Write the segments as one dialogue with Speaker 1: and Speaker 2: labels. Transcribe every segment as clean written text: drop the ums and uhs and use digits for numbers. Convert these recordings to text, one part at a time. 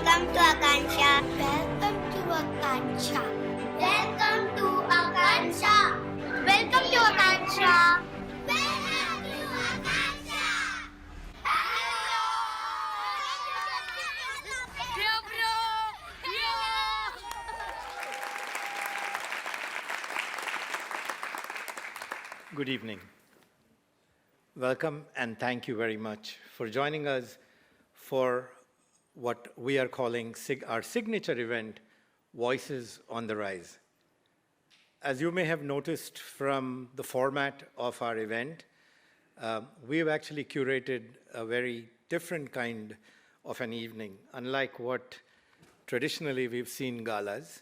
Speaker 1: Welcome to Akansha. Welcome to Akansha. Welcome to Akansha. Welcome to Akansha. Welcome to Akansha. Hello.
Speaker 2: Good evening. Welcome and thank you very much for joining us for what we are calling our signature event, Voices on the Rise. As you may have noticed from the format of our event, we have actually curated a very different kind of an evening, unlike what traditionally we've seen galas.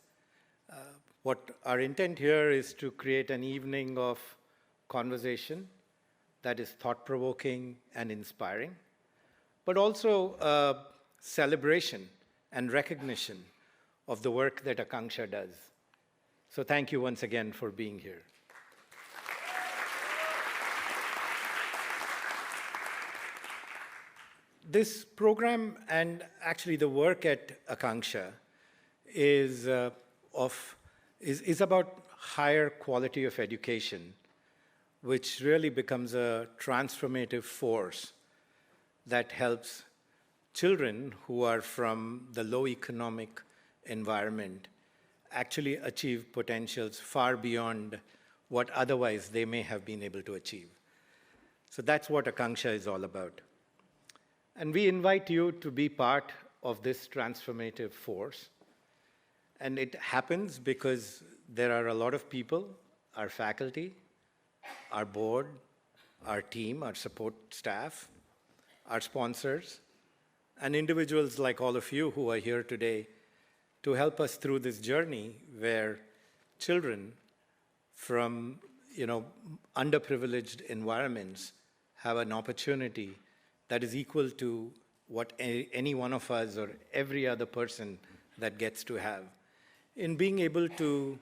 Speaker 2: What our intent here is to create an evening of conversation that is thought-provoking and inspiring, but also a celebration and recognition of the work that Akanksha does. So thank you once again for being here. This program and actually the work at Akanksha is about higher quality of education, which really becomes a transformative force that helps children who are from the low economic environment actually achieve potentials far beyond what otherwise they may have been able to achieve. So that's what Akanksha is all about. And we invite you to be part of this transformative force. And it happens because there are a lot of people, our faculty, our board, our team, our support staff, our sponsors, and individuals like all of you who are here today to help us through this journey where children from underprivileged environments have an opportunity that is equal to what any one of us or every other person that gets to have in being able to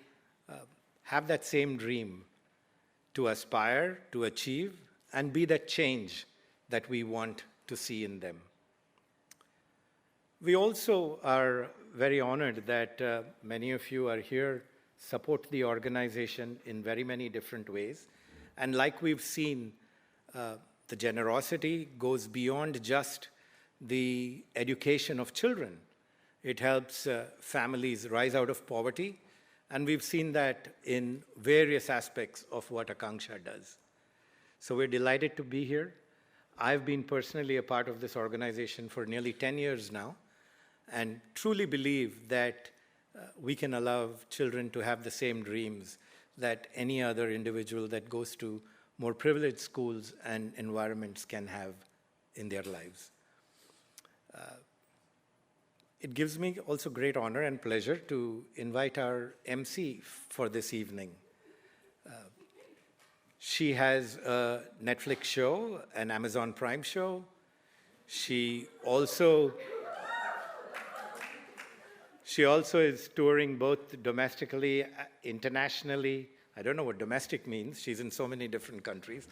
Speaker 2: have that same dream, to aspire, to achieve, and be that change that we want to see in them. We also are very honored that many of you are here, support the organization in very many different ways. And like we've seen, the generosity goes beyond just the education of children. It helps families rise out of poverty. And we've seen that in various aspects of what Akanksha does. So we're delighted to be here. I've been personally a part of this organization for nearly 10 years now, and truly believe that we can allow children to have the same dreams that any other individual that goes to more privileged schools and environments can have in their lives. It gives me also great honor and pleasure to invite our MC for this evening. She has a Netflix show, an Amazon Prime show. She also is touring both domestically, internationally. I don't know what domestic means. She's in so many different countries.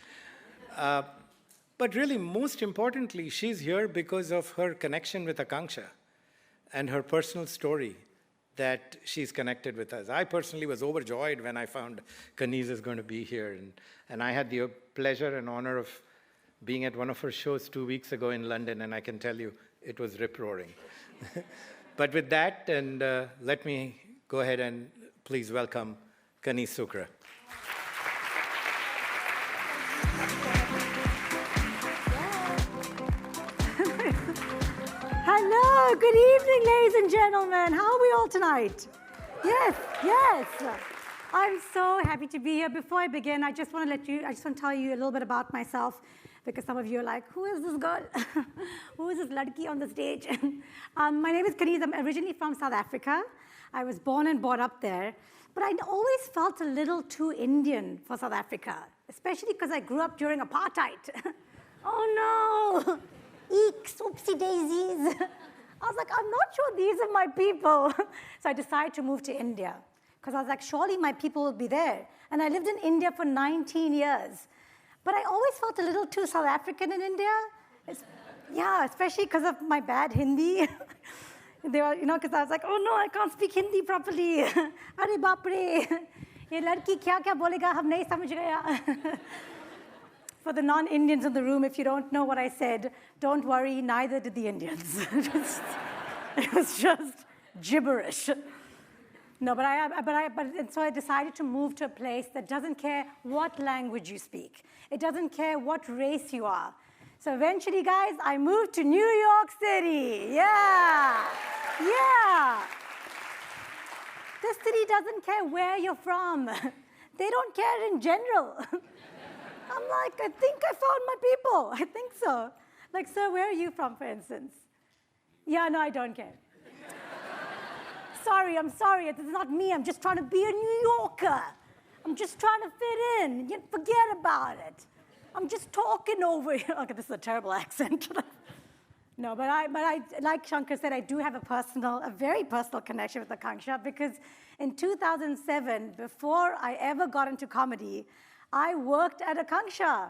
Speaker 2: But really, most importantly, she's here because of her connection with Akanksha and her personal story that she's connected with us. I personally was overjoyed when I found Kaniz is going to be here. And I had the pleasure and honor of being at one of her shows 2 weeks ago in London, and I can tell you, it was rip-roaring. But with that, and let me go ahead and please welcome Kaniz Sukra.
Speaker 3: Hello, good evening, ladies and gentlemen. How are we all tonight? Yes. I'm so happy to be here. Before I begin, I just want to tell you a little bit about myself, because some of you are like, who is this girl? Who is this ladki on the stage? My name is Kaniz. I'm originally from South Africa. I was born and brought up there. But I always felt a little too Indian for South Africa, especially because I grew up during apartheid. Oh no! Eek, oopsie daisies. I was like, I'm not sure these are my people. So I decided to move to India, because I was like, surely my people will be there. And I lived in India for 19 years. But I always felt a little too South African in India. Yeah, especially because of my bad Hindi. They were, because I was like, oh no, I can't speak Hindi properly. Arey baap re. Ye ladki kya kya bolega, hum nahi samajh gaya. For the non-Indians in the room, if you don't know what I said, don't worry, neither did the Indians. It was just gibberish. No, and so I decided to move to a place that doesn't care what language you speak. It doesn't care what race you are. So eventually, guys, I moved to New York City. Yeah. This city doesn't care where you're from. They don't care in general. I'm like, I think I found my people. I think so. Like, sir, where are you from, for instance? Yeah, no, I don't care. I'm sorry. It's not me. I'm just trying to be a New Yorker. I'm just trying to fit in. Forget about it. I'm just talking over here. Okay, this is a terrible accent. No, but I, like Shankar said, I do have a very personal connection with Akanksha because in 2007, before I ever got into comedy, I worked at Akanksha.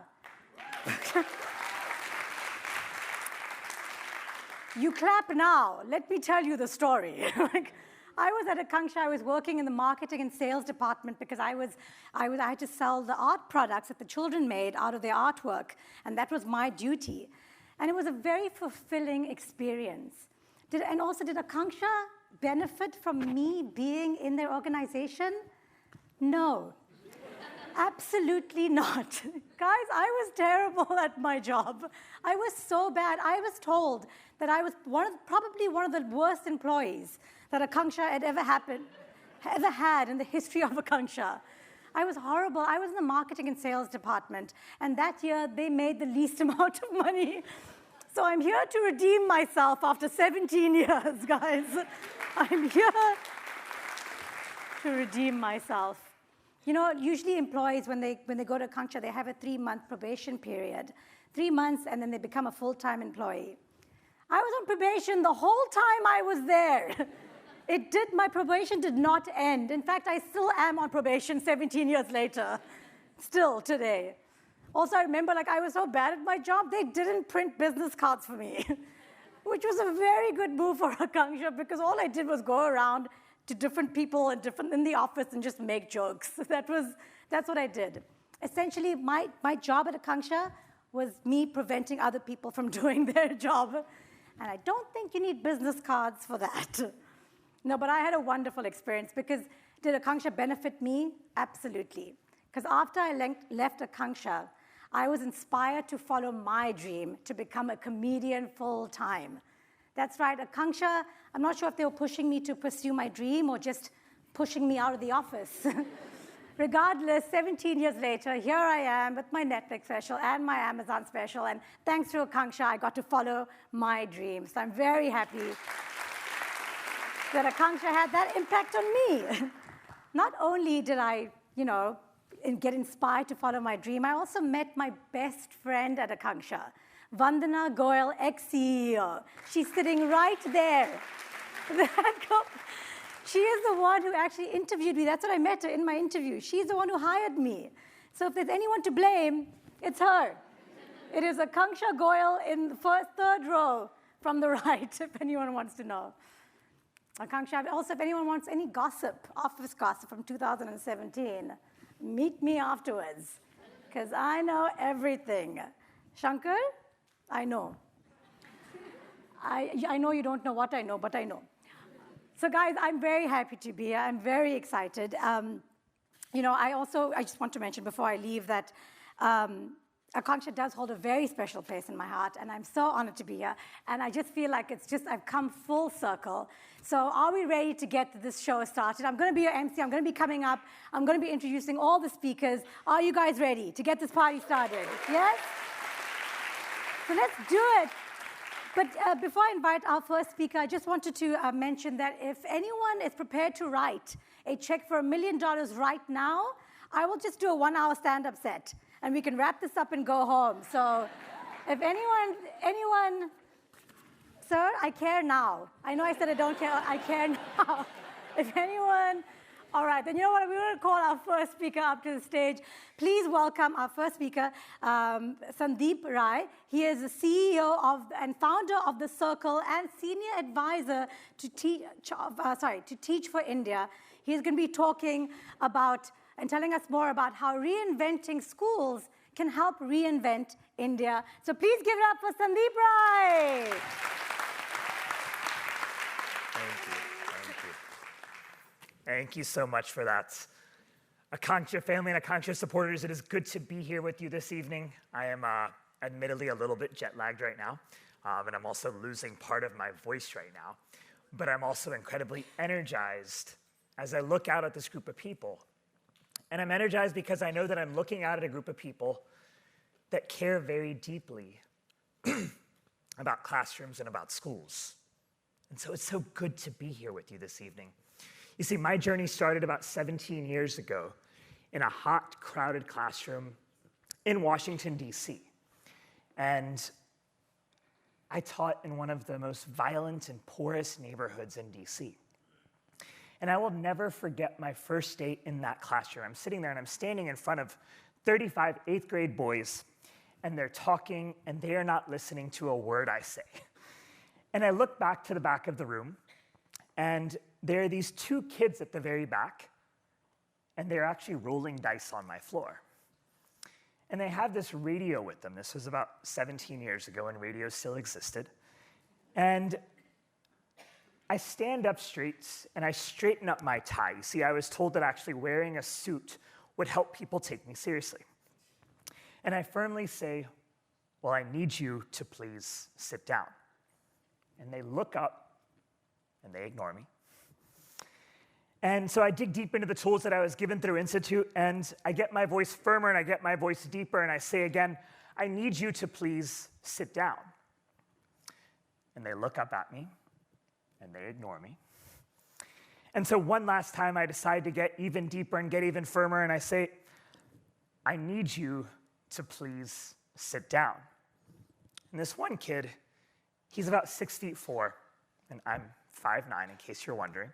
Speaker 3: You clap now. Let me tell you the story. I was at Akanksha. I was working in the marketing and sales department because I had to sell the art products that the children made out of their artwork, and that was my duty. And it was a very fulfilling experience. And also, did Akanksha benefit from me being in their organization? No. Absolutely not. Guys, I was terrible at my job. I was so bad. I was told that I was probably one of the worst employees that Akanksha had ever had in the history of Akanksha. I was horrible. I was in the marketing and sales department, and that year they made the least amount of money. So I'm here to redeem myself after 17 years, guys. I'm here to redeem myself. Usually employees, when they go to Akanksha, they have a 3-month probation period. 3 months, and then they become a full-time employee. I was on probation the whole time I was there. My probation did not end. In fact, I still am on probation 17 years later, still today. Also, I remember, I was so bad at my job, they didn't print business cards for me, which was a very good move for Akanksha because all I did was go around to different people in the office and just make jokes. That's what I did. Essentially, my job at Akanksha was me preventing other people from doing their job. And I don't think you need business cards for that. No, but I had a wonderful experience because did Akanksha benefit me? Absolutely. Because after I left Akanksha, I was inspired to follow my dream to become a comedian full-time. That's right, Akanksha, I'm not sure if they were pushing me to pursue my dream or just pushing me out of the office. Regardless, 17 years later, here I am with my Netflix special and my Amazon special, and thanks to Akanksha, I got to follow my dreams. So I'm very happy that Akanksha had that impact on me. Not only did I, get inspired to follow my dream, I also met my best friend at Akanksha, Vandana Goyal, ex-CEO. She's sitting right there. She is the one who actually interviewed me. That's what I met her in my interview. She's the one who hired me. So if there's anyone to blame, it's her. It is Akanksha Goyal in the third row from the right, if anyone wants to know. Akanksha, also if anyone wants any gossip, office gossip from 2017, meet me afterwards, because I know everything. Shankar, I know. I know you don't know what I know, but I know. So guys, I'm very happy to be here. I'm very excited. I just want to mention before I leave that Akanksha does hold a very special place in my heart, and I'm so honored to be here. And I just feel like I've come full circle. So are we ready to get this show started? I'm going to be your MC. I'm going to be coming up. I'm going to be introducing all the speakers. Are you guys ready to get this party started? Yes? So let's do it. But before I invite our first speaker, I just wanted to mention that if anyone is prepared to write a check for $1 million right now, I will just do a 1-hour stand-up set, and we can wrap this up and go home. So if anyone, sir, I care now. I know I said I don't care. I care now. If anyone All right, then you know what? We're going to call our first speaker up to the stage. Please welcome our first speaker, Sandeep Rai. He is the CEO and founder of The Circle and senior advisor to Teach for India. He's going to be talking about and telling us more about how reinventing schools can help reinvent India. So please give it up for Sandeep Rai.
Speaker 4: Thank you so much for that. Akansha family and Akansha supporters, it is good to be here with you this evening. I am admittedly a little bit jet lagged right now, and I'm also losing part of my voice right now. But I'm also incredibly energized as I look out at this group of people. And I'm energized because I know that I'm looking out at a group of people that care very deeply about classrooms and about schools. And so it's so good to be here with you this evening. You see, my journey started about 17 years ago in a hot, crowded classroom in Washington, D.C. And I taught in one of the most violent and poorest neighborhoods in D.C. And I will never forget my first day in that classroom. I'm sitting there and I'm standing in front of 35 eighth grade boys, and they're talking and they are not listening to a word I say. And I look back to the back of the room, and there are these two kids at the very back, and they're actually rolling dice on my floor. And they have this radio with them. This was about 17 years ago when radio still existed. And I stand up straight, and I straighten up my tie. You see, I was told that actually wearing a suit would help people take me seriously. And I firmly say, well, I need you to please sit down. And they look up, and they ignore me. And so I dig deep into the tools that I was given through Institute, and I get my voice firmer, and I get my voice deeper, and I say again, I need you to please sit down. And they look up at me, and they ignore me. And so one last time, I decide to get even deeper and get even firmer, and I say, I need you to please sit down. And this one kid, he's about 6'4", and I'm 5'9", in case you're wondering.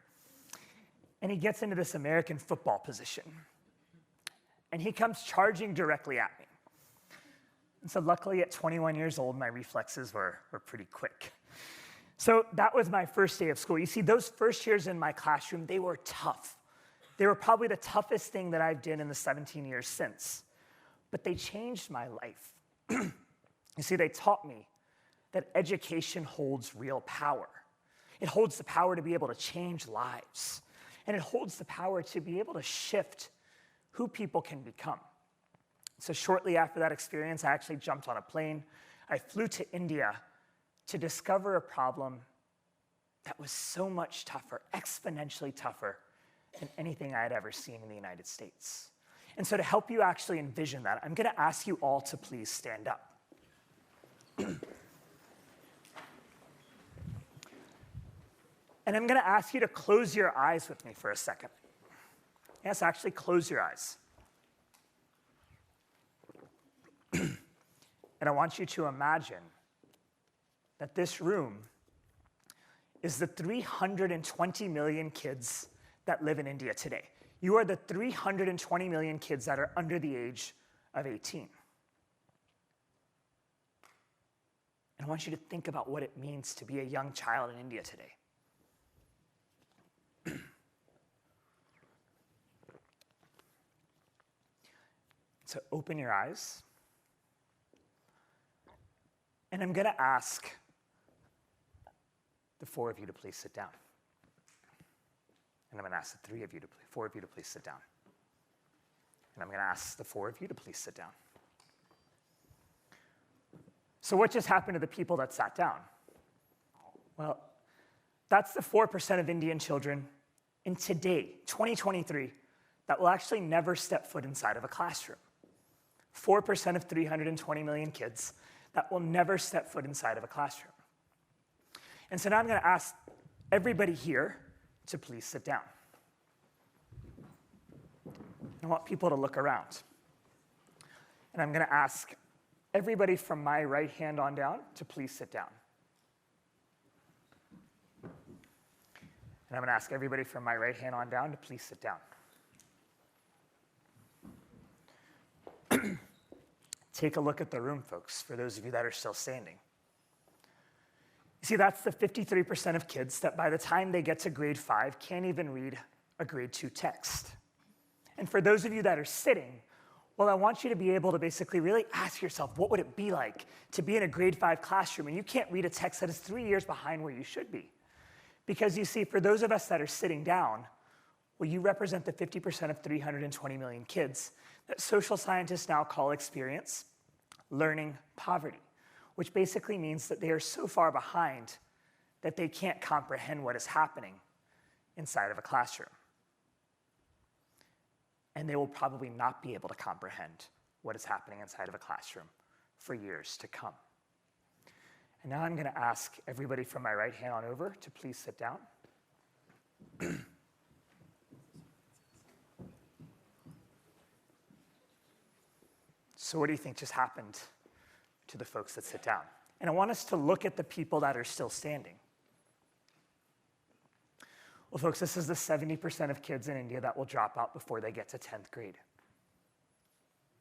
Speaker 4: And he gets into this American football position. And he comes charging directly at me. And so luckily, at 21 years old, my reflexes were pretty quick. So that was my first day of school. You see, those first years in my classroom, they were tough. They were probably the toughest thing that I've done in the 17 years since. But they changed my life. You see, they taught me that education holds real power. It holds the power to be able to change lives. And it holds the power to be able to shift who people can become. So shortly after that experience, I actually jumped on a plane. I flew to India to discover a problem that was so much tougher, exponentially tougher than anything I had ever seen in the United States. And so to help you actually envision that, I'm going to ask you all to please stand up. And I'm going to ask you to close your eyes with me for a second. Yes, actually close your eyes. And I want you to imagine that this room is the 320 million kids that live in India today. You are the 320 million kids that are under the age of 18. And I want you to think about what it means to be a young child in India today. So open your eyes. And I'm going to ask the four of you to please sit down. And I'm going to ask the four of you to please sit down. And I'm going to ask the four of you to please sit down. So what just happened to the people that sat down? Well, that's the 4% of Indian children in today, 2023, that will actually never step foot inside of a classroom. 4% of 320 million kids that will never step foot inside of a classroom. And so now I'm going to ask everybody here to please sit down. I want people to look around. And I'm going to ask everybody from my right hand on down to please sit down. And And I'm going to ask everybody from my right hand on down to please sit down. Take a look at the room, folks, for those of you that are still standing. You see, that's the 53% of kids that by the time they get to grade 5 can't even read a grade 2 text. And for those of you that are sitting, well, I want you to be able to basically really ask yourself, what would it be like to be in a grade 5 classroom and you can't read a text that is 3 years behind where you should be? Because you see, for those of us that are sitting down, well, you represent the 50% of 320 million kids that social scientists now call experience learning poverty, which basically means that they are so far behind that they can't comprehend what is happening inside of a classroom. And they will probably not be able to comprehend what is happening inside of a classroom for years to come. And now I'm going to ask everybody from my right hand on over to please sit down. So what do you think just happened to the folks that sit down? And I want us to look at the people that are still standing. Well, folks, this is the 70% of kids in India that will drop out before they get to 10th grade.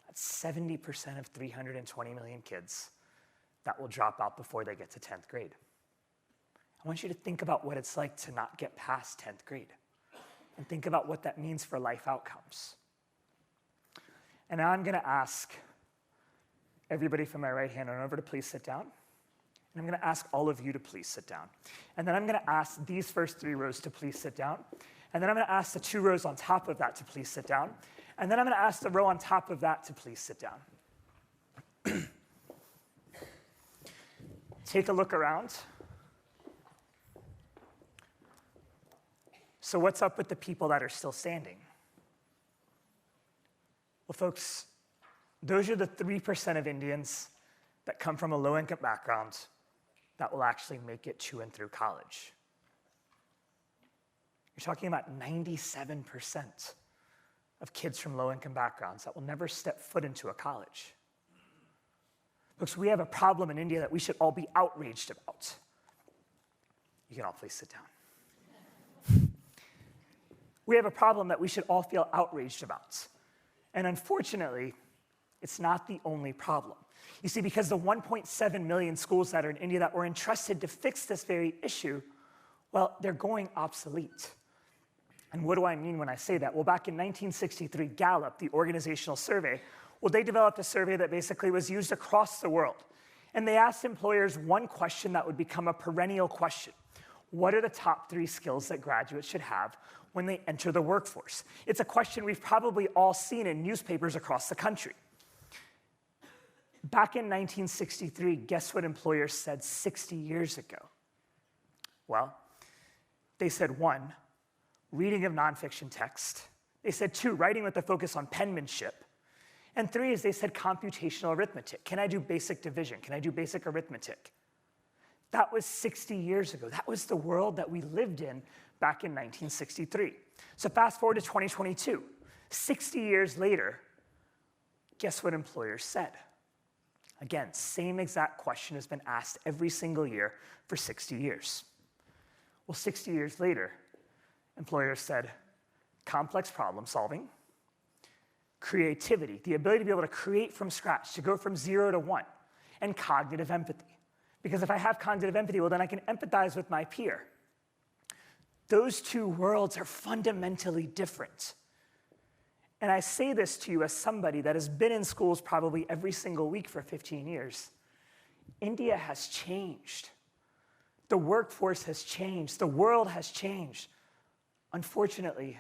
Speaker 4: That's 70% of 320 million kids that will drop out before they get to 10th grade. I want you to think about what it's like to not get past 10th grade and think about what that means for life outcomes. And now I'm going to ask everybody from my right hand on over to please sit down. And I'm going to ask all of you to please sit down. And then I'm going to ask these first 3 rows to please sit down. And then I'm going to ask the 2 rows on top of that to please sit down. And then I'm going to ask the row on top of that to please sit down. Take a look around. So what's up with the people that are still standing? Well, folks, those are the 3% of Indians that come from a low-income background that will actually make it to and through college. You're talking about 97% of kids from low-income backgrounds that will never step foot into a college. Folks, we have a problem in India that we should all be outraged about. You can all please sit down. We have a problem that we should all feel outraged about. And unfortunately, it's not the only problem. You see, because the 1.7 million schools that are in India that were entrusted to fix this very issue, well, they're going obsolete. And what do I mean when I say that? Well, back in 1963, Gallup, the organizational survey, well, they developed a survey that basically was used across the world. And they asked employers one question that would become a perennial question. What are the top 3 skills that graduates should have when they enter the workforce? It's a question we've probably all seen in newspapers across the country. Back in 1963, guess what employers said 60 years ago? Well, they said 1, reading of nonfiction text. They said 2, writing with a focus on penmanship. And 3 is they said computational arithmetic. Can I do basic division? Can I do basic arithmetic? That was 60 years ago. That was the world that we lived in back in 1963. So fast forward to 2022. 60 years later, guess what employers said? Again, same exact question has been asked every single year for 60 years. Well, 60 years later, employers said complex problem solving, creativity, the ability to be able to create from scratch, to go from 0 to 1, and cognitive empathy. Because if I have cognitive empathy, well, then I can empathize with my peer. Those 2 worlds are fundamentally different. And I say this to you as somebody that has been in schools probably every single week for 15 years. India has changed. The workforce has changed. The world has changed. Unfortunately,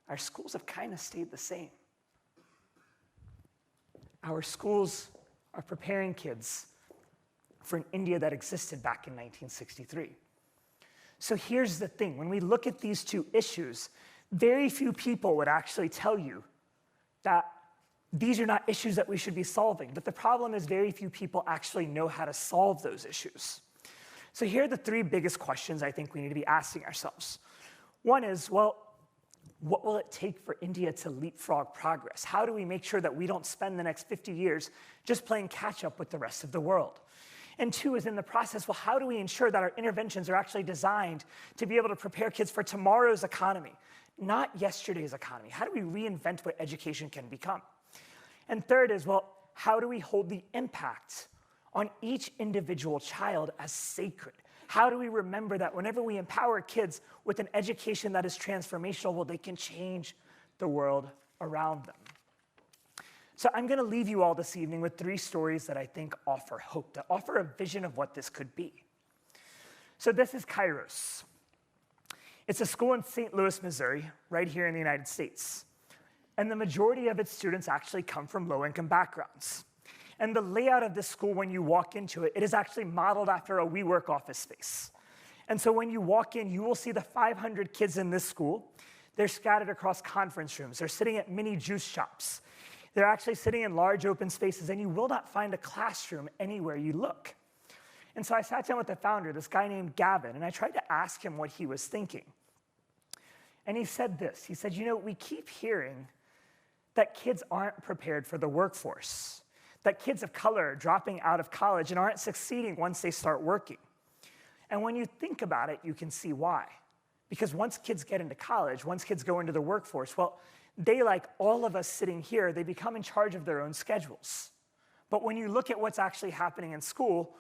Speaker 4: our schools have kind of stayed the same. Our schools are preparing kids for an India that existed back in 1963. So here's the thing. When we look at these 2 issues, very few people would actually tell you that these are not issues that we should be solving. But the problem is very few people actually know how to solve those issues. So here are the 3 biggest questions I think we need to be asking ourselves. One is, well, what will it take for India to leapfrog progress? How do we make sure that we don't spend the next 50 years just playing catch up with the rest of the world? And two is in the process, well, how do we ensure that our interventions are actually designed to be able to prepare kids for tomorrow's economy, not yesterday's economy? How do we reinvent what education can become? And third is, well, how do we hold the impact on each individual child as sacred? How do we remember that whenever we empower kids with an education that is transformational, well, they can change the world around them? So I'm going to leave you all this evening with 3 stories that I think offer hope, that offer a vision of what this could be. So this is Kairos. It's a school in St. Louis, Missouri, right here in the United States. And the majority of its students actually come from low-income backgrounds. And the layout of this school, when you walk into it, it is actually modeled after a WeWork office space. And so when you walk in, you will see the 500 kids in this school. They're scattered across conference rooms. They're sitting at mini juice shops. They're actually sitting in large open spaces, and you will not find a classroom anywhere you look. And so I sat down with the founder, this guy named Gavin, and I tried to ask him what he was thinking. And he said this. He said, we keep hearing that kids aren't prepared for the workforce, that kids of color are dropping out of college and aren't succeeding once they start working. And when you think about it, you can see why. Because once kids get into college, once kids go into the workforce, well, they, like all of us sitting here, they become in charge of their own schedules. But when you look at what's actually happening in school,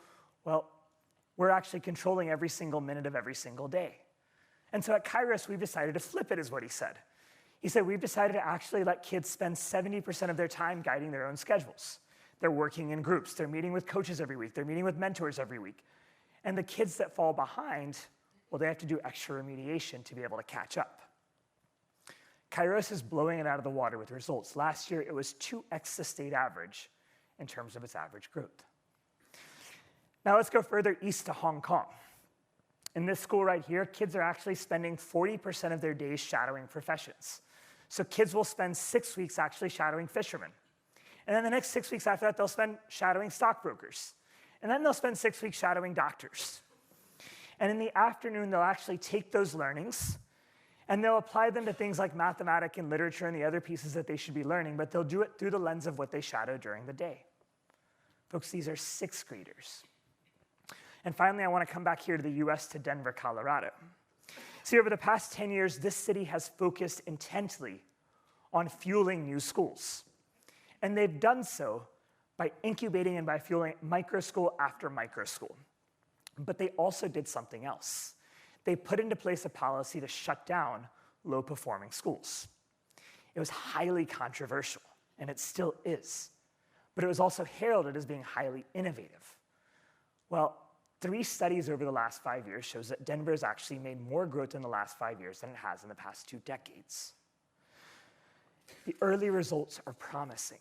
Speaker 4: well, we're actually controlling every single minute of every single day. And so at Kairos, we've decided to flip it, is what he said. He said, we've decided to actually let kids spend 70% of their time guiding their own schedules. They're working in groups. They're meeting with coaches every week. They're meeting with mentors every week. And the kids that fall behind, well, they have to do extra remediation to be able to catch up. Kairos is blowing it out of the water with results. Last year, it was 2x the state average in terms of its average growth. Now let's go further east to Hong Kong. In this school right here, kids are actually spending 40% of their days shadowing professions. So kids will spend 6 weeks actually shadowing fishermen. And then the next 6 weeks after that, they'll spend shadowing stockbrokers. And then they'll spend 6 weeks shadowing doctors. And in the afternoon, they'll actually take those learnings and they'll apply them to things like mathematics and literature and the other pieces that they should be learning, but they'll do it through the lens of what they shadow during the day. Folks, these are 6th graders. And finally, I want to come back here to the US, to Denver, Colorado. See, over the past 10 years, this city has focused intently on fueling new schools. And they've done so by incubating and by fueling micro school after micro school. But they also did something else. They put into place a policy to shut down low-performing schools. It was highly controversial, and it still is. But it was also heralded as being highly innovative. Well, 3 studies over the last 5 years shows that Denver has actually made more growth in the last 5 years than it has in the past 2 decades. The early results are promising.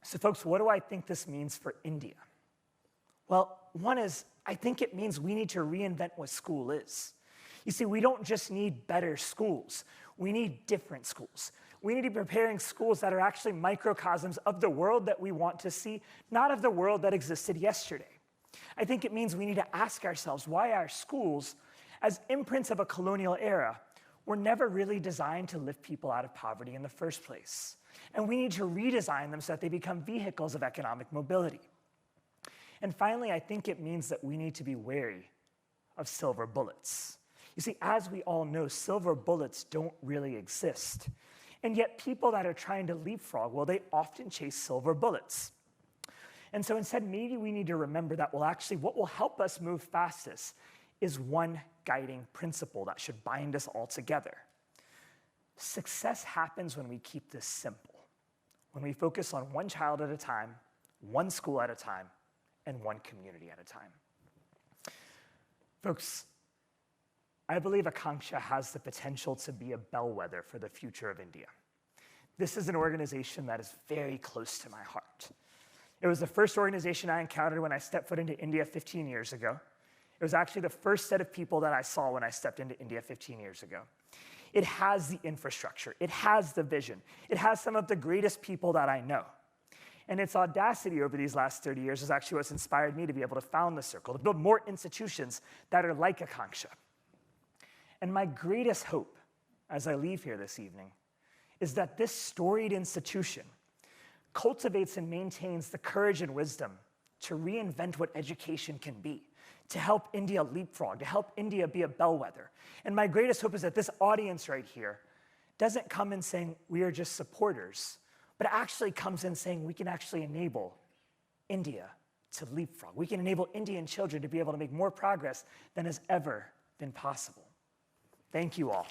Speaker 4: So folks, what do I think this means for India? Well, one is, I think it means we need to reinvent what school is. You see, we don't just need better schools. We need different schools. We need to be preparing schools that are actually microcosms of the world that we want to see, not of the world that existed yesterday. I think it means we need to ask ourselves why our schools, as imprints of a colonial era, were never really designed to lift people out of poverty in the first place. And we need to redesign them so that they become vehicles of economic mobility. And finally, I think it means that we need to be wary of silver bullets. You see, as we all know, silver bullets don't really exist. And yet people that are trying to leapfrog, well, they often chase silver bullets. And so instead, maybe we need to remember that, well, actually, what will help us move fastest is one guiding principle that should bind us all together. Success happens when we keep this simple, when we focus on one child at a time, one school at a time, and one community at a time. Folks, I believe Akanksha has the potential to be a bellwether for the future of India. This is an organization that is very close to my heart. It was the first organization I encountered when I stepped foot into India 15 years ago. It was actually the first set of people that I saw when I stepped into India 15 years ago. It has the infrastructure. It has the vision. It has some of the greatest people that I know. And its audacity over these last 30 years is actually what's inspired me to be able to found the Circle, to build more institutions that are like Akanksha. And my greatest hope, as I leave here this evening, is that this storied institution cultivates and maintains the courage and wisdom to reinvent what education can be, to help India leapfrog, to help India be a bellwether. And my greatest hope is that this audience right here doesn't come in saying we are just supporters, but actually comes in saying we can actually enable India to leapfrog. We can enable Indian children to be able to make more progress than has ever been possible. Thank you all.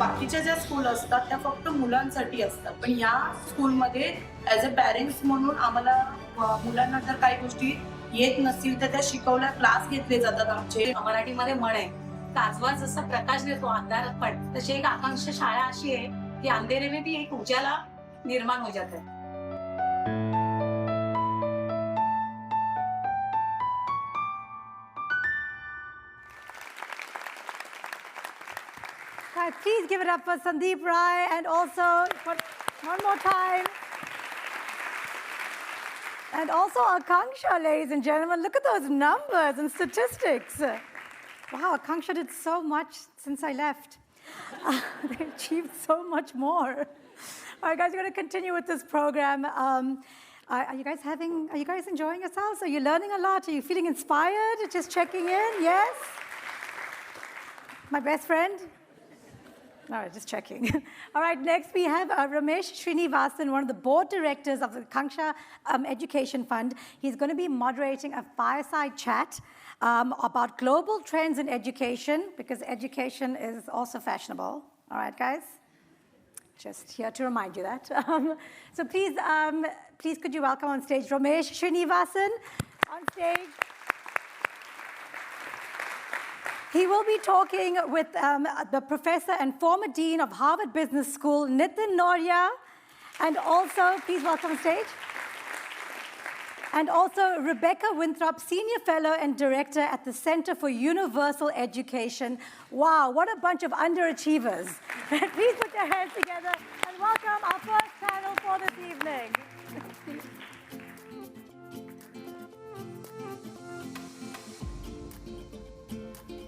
Speaker 5: बाकीच्या ज्या school असतात त्या फक्त मुलांसाठी असतात, पण या स्कूलमध्ये ॲज अ पॅरेंट्स म्हणून आम्हाला मुलांना जर काही गोष्टी येत नसतील तर त्या शिकवल्या, क्लास घेतले जातात आमचे.
Speaker 6: मराठीमध्ये म्हण आहे, काजवा जसा प्रकाश देतो अंधारात पण, तशी एक आकांक्षा शाळा अशी आहे की अंधेरे में भी एक उजाला निर्माण हो जाता है.
Speaker 3: Guys, please give it up for Sandeep Rai and also one more time. And also Akanksha, ladies and gentlemen. Look at those numbers and statistics. Wow, Akanksha did so much since I left. They achieved so much more. All right, guys, we're going to continue with this program. Are you guys enjoying yourselves? Are you learning a lot? Are you feeling inspired? Just checking in, yes? My best friend? All right, just checking. All right, next we have Ramesh Srinivasan, one of the board directors of the Akanksha Education Fund. He's going to be moderating a fireside chat about global trends in education, because education is also fashionable. All right, guys? Just here to remind you that. So please could you welcome on stage Ramesh Srinivasan on stage. He will be talking with the professor and former dean of Harvard Business School, Nitin Noria, and also, please welcome on stage, and also Rebecca Winthrop, senior fellow and director at the Center for Universal Education. Wow, what a bunch of underachievers. Please put your hands together and welcome our first panel for this evening.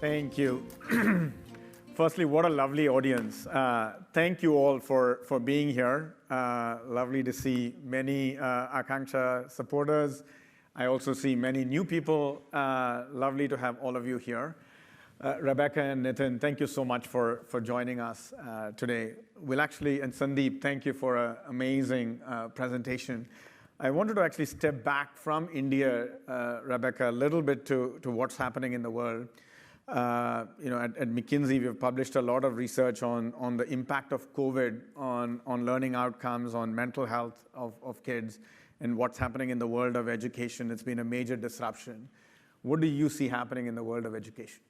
Speaker 7: Thank you. Firstly, what a lovely audience. Thank you all for being here. Lovely to see many Akanksha supporters. I also see many new people. Lovely to have all of you here. Rebecca and Nitin, thank you so much for joining us today. And Sandeep, thank you for an amazing presentation. I wanted to actually step back from India, Rebecca, a little bit to what's happening in the world. At McKinsey, we've published a lot of research on the impact of COVID on learning outcomes, on mental health of kids, and what's happening in the world of education. It's been a major disruption. What do you see happening in the world of education?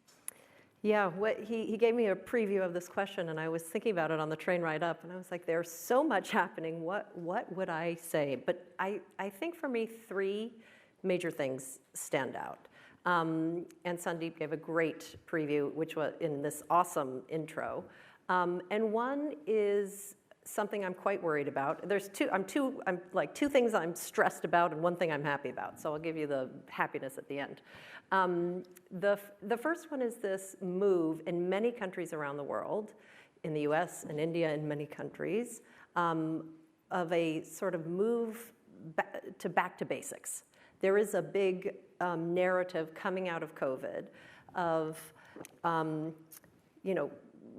Speaker 8: Yeah, he gave me a preview of this question, and I was thinking about it on the train ride up, and I was like, there's so much happening. What would I say? But I think for me, three major things stand out. And Sandeep gave a great preview, which was in this awesome intro. And one is something I'm quite worried about. There's two things I'm stressed about and one thing I'm happy about. So I'll give you the happiness at the end. The first one is this move in many countries around the world, in the US and India and many countries, of a sort of move back to basics. There is a big narrative coming out of COVID of,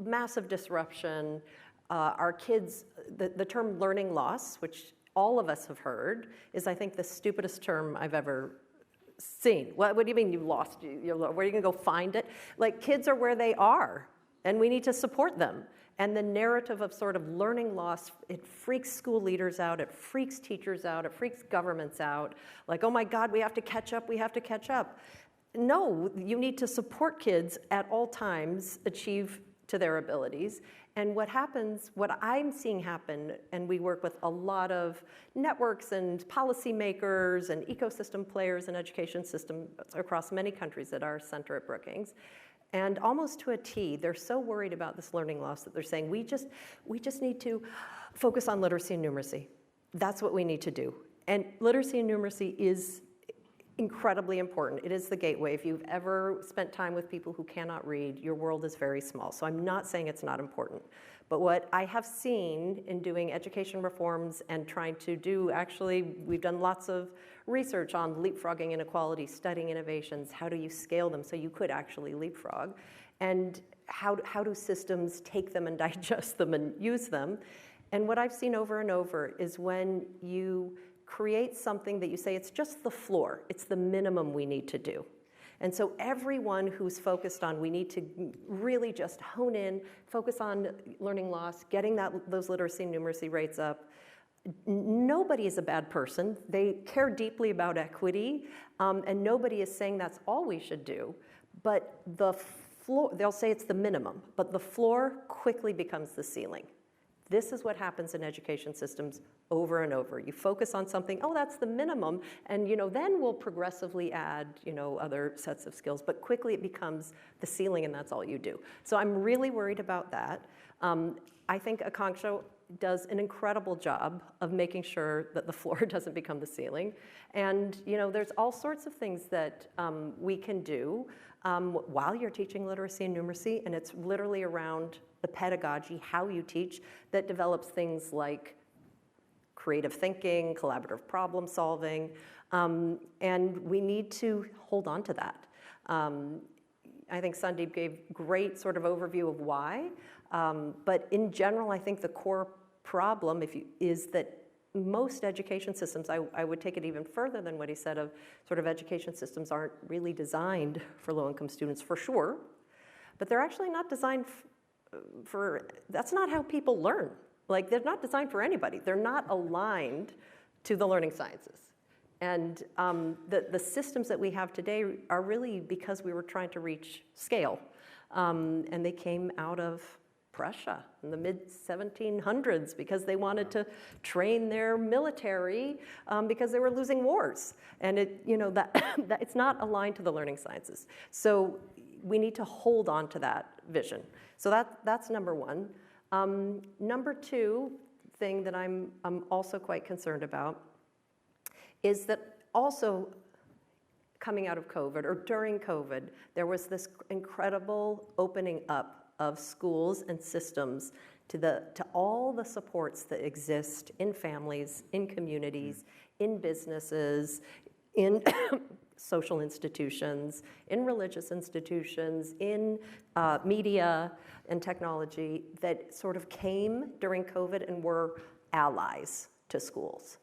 Speaker 8: massive disruption. Our kids, the term learning loss, which all of us have heard, is I think the stupidest term I've ever seen. What do you mean you lost? Where are you going to go find it? Like, kids are where they are, and we need to support them. And the narrative of sort of learning loss, it freaks school leaders out, it freaks teachers out, it freaks governments out. Like, oh my God, we have to catch up, we have to catch up. No, you need to support kids at all times achieve to their abilities. And what I'm seeing happen, and we work with a lot of networks and policymakers and ecosystem players in education systems across many countries at our center at Brookings. And almost to a T, they're so worried about this learning loss that they're saying, we just need to focus on literacy and numeracy. That's what we need to do. And literacy and numeracy is incredibly important. It is the gateway. If you've ever spent time with people who cannot read, your world is very small. So I'm not saying it's not important. But what I have seen in doing education reforms and trying to do, we've done lots of research on leapfrogging inequality, studying innovations, how do you scale them so you could actually leapfrog, and how do systems take them and digest them and use them. And what I've seen over and over is when you create something that you say it's just the floor, it's the minimum we need to do. And so everyone who's focused on we need to really just hone in, focus on learning loss, getting those literacy and numeracy rates up. Nobody is a bad person. They care deeply about equity, and nobody is saying that's all we should do. But the floor, they'll say it's the minimum, but the floor quickly becomes the ceiling. This is what happens in education systems over and over. You focus on something, oh, that's the minimum, and then we'll progressively add other sets of skills, but quickly it becomes the ceiling and that's all you do. So I'm really worried about that. I think Akanksha does an incredible job of making sure that the floor doesn't become the ceiling. And there's all sorts of things that we can do while you're teaching literacy and numeracy, and it's literally around the pedagogy, how you teach, that develops things like creative thinking, collaborative problem solving, and we need to hold on to that. I think Sandeep gave great sort of overview of why, but in general, I think the core problem is that most education systems, I would take it even further than what he said of sort of education systems aren't really designed for low-income students, for sure, but they're actually not designed that's not how people learn. Like, they're not designed for anybody. They're not aligned to the learning sciences. And the systems that we have today are really because we were trying to reach scale. And they came out of Prussia in the mid-1700s because they wanted to train their military because they were losing wars. And that it's not aligned to the learning sciences. So we need to hold on to that vision. So that's number one. Number two thing that I'm also quite concerned about is that also coming out of COVID or during COVID, there was this incredible opening up of schools and systems to all the supports that exist in families, in communities, in businesses, in social institutions, in religious institutions, in media and technology that sort of came during COVID and were allies to schools.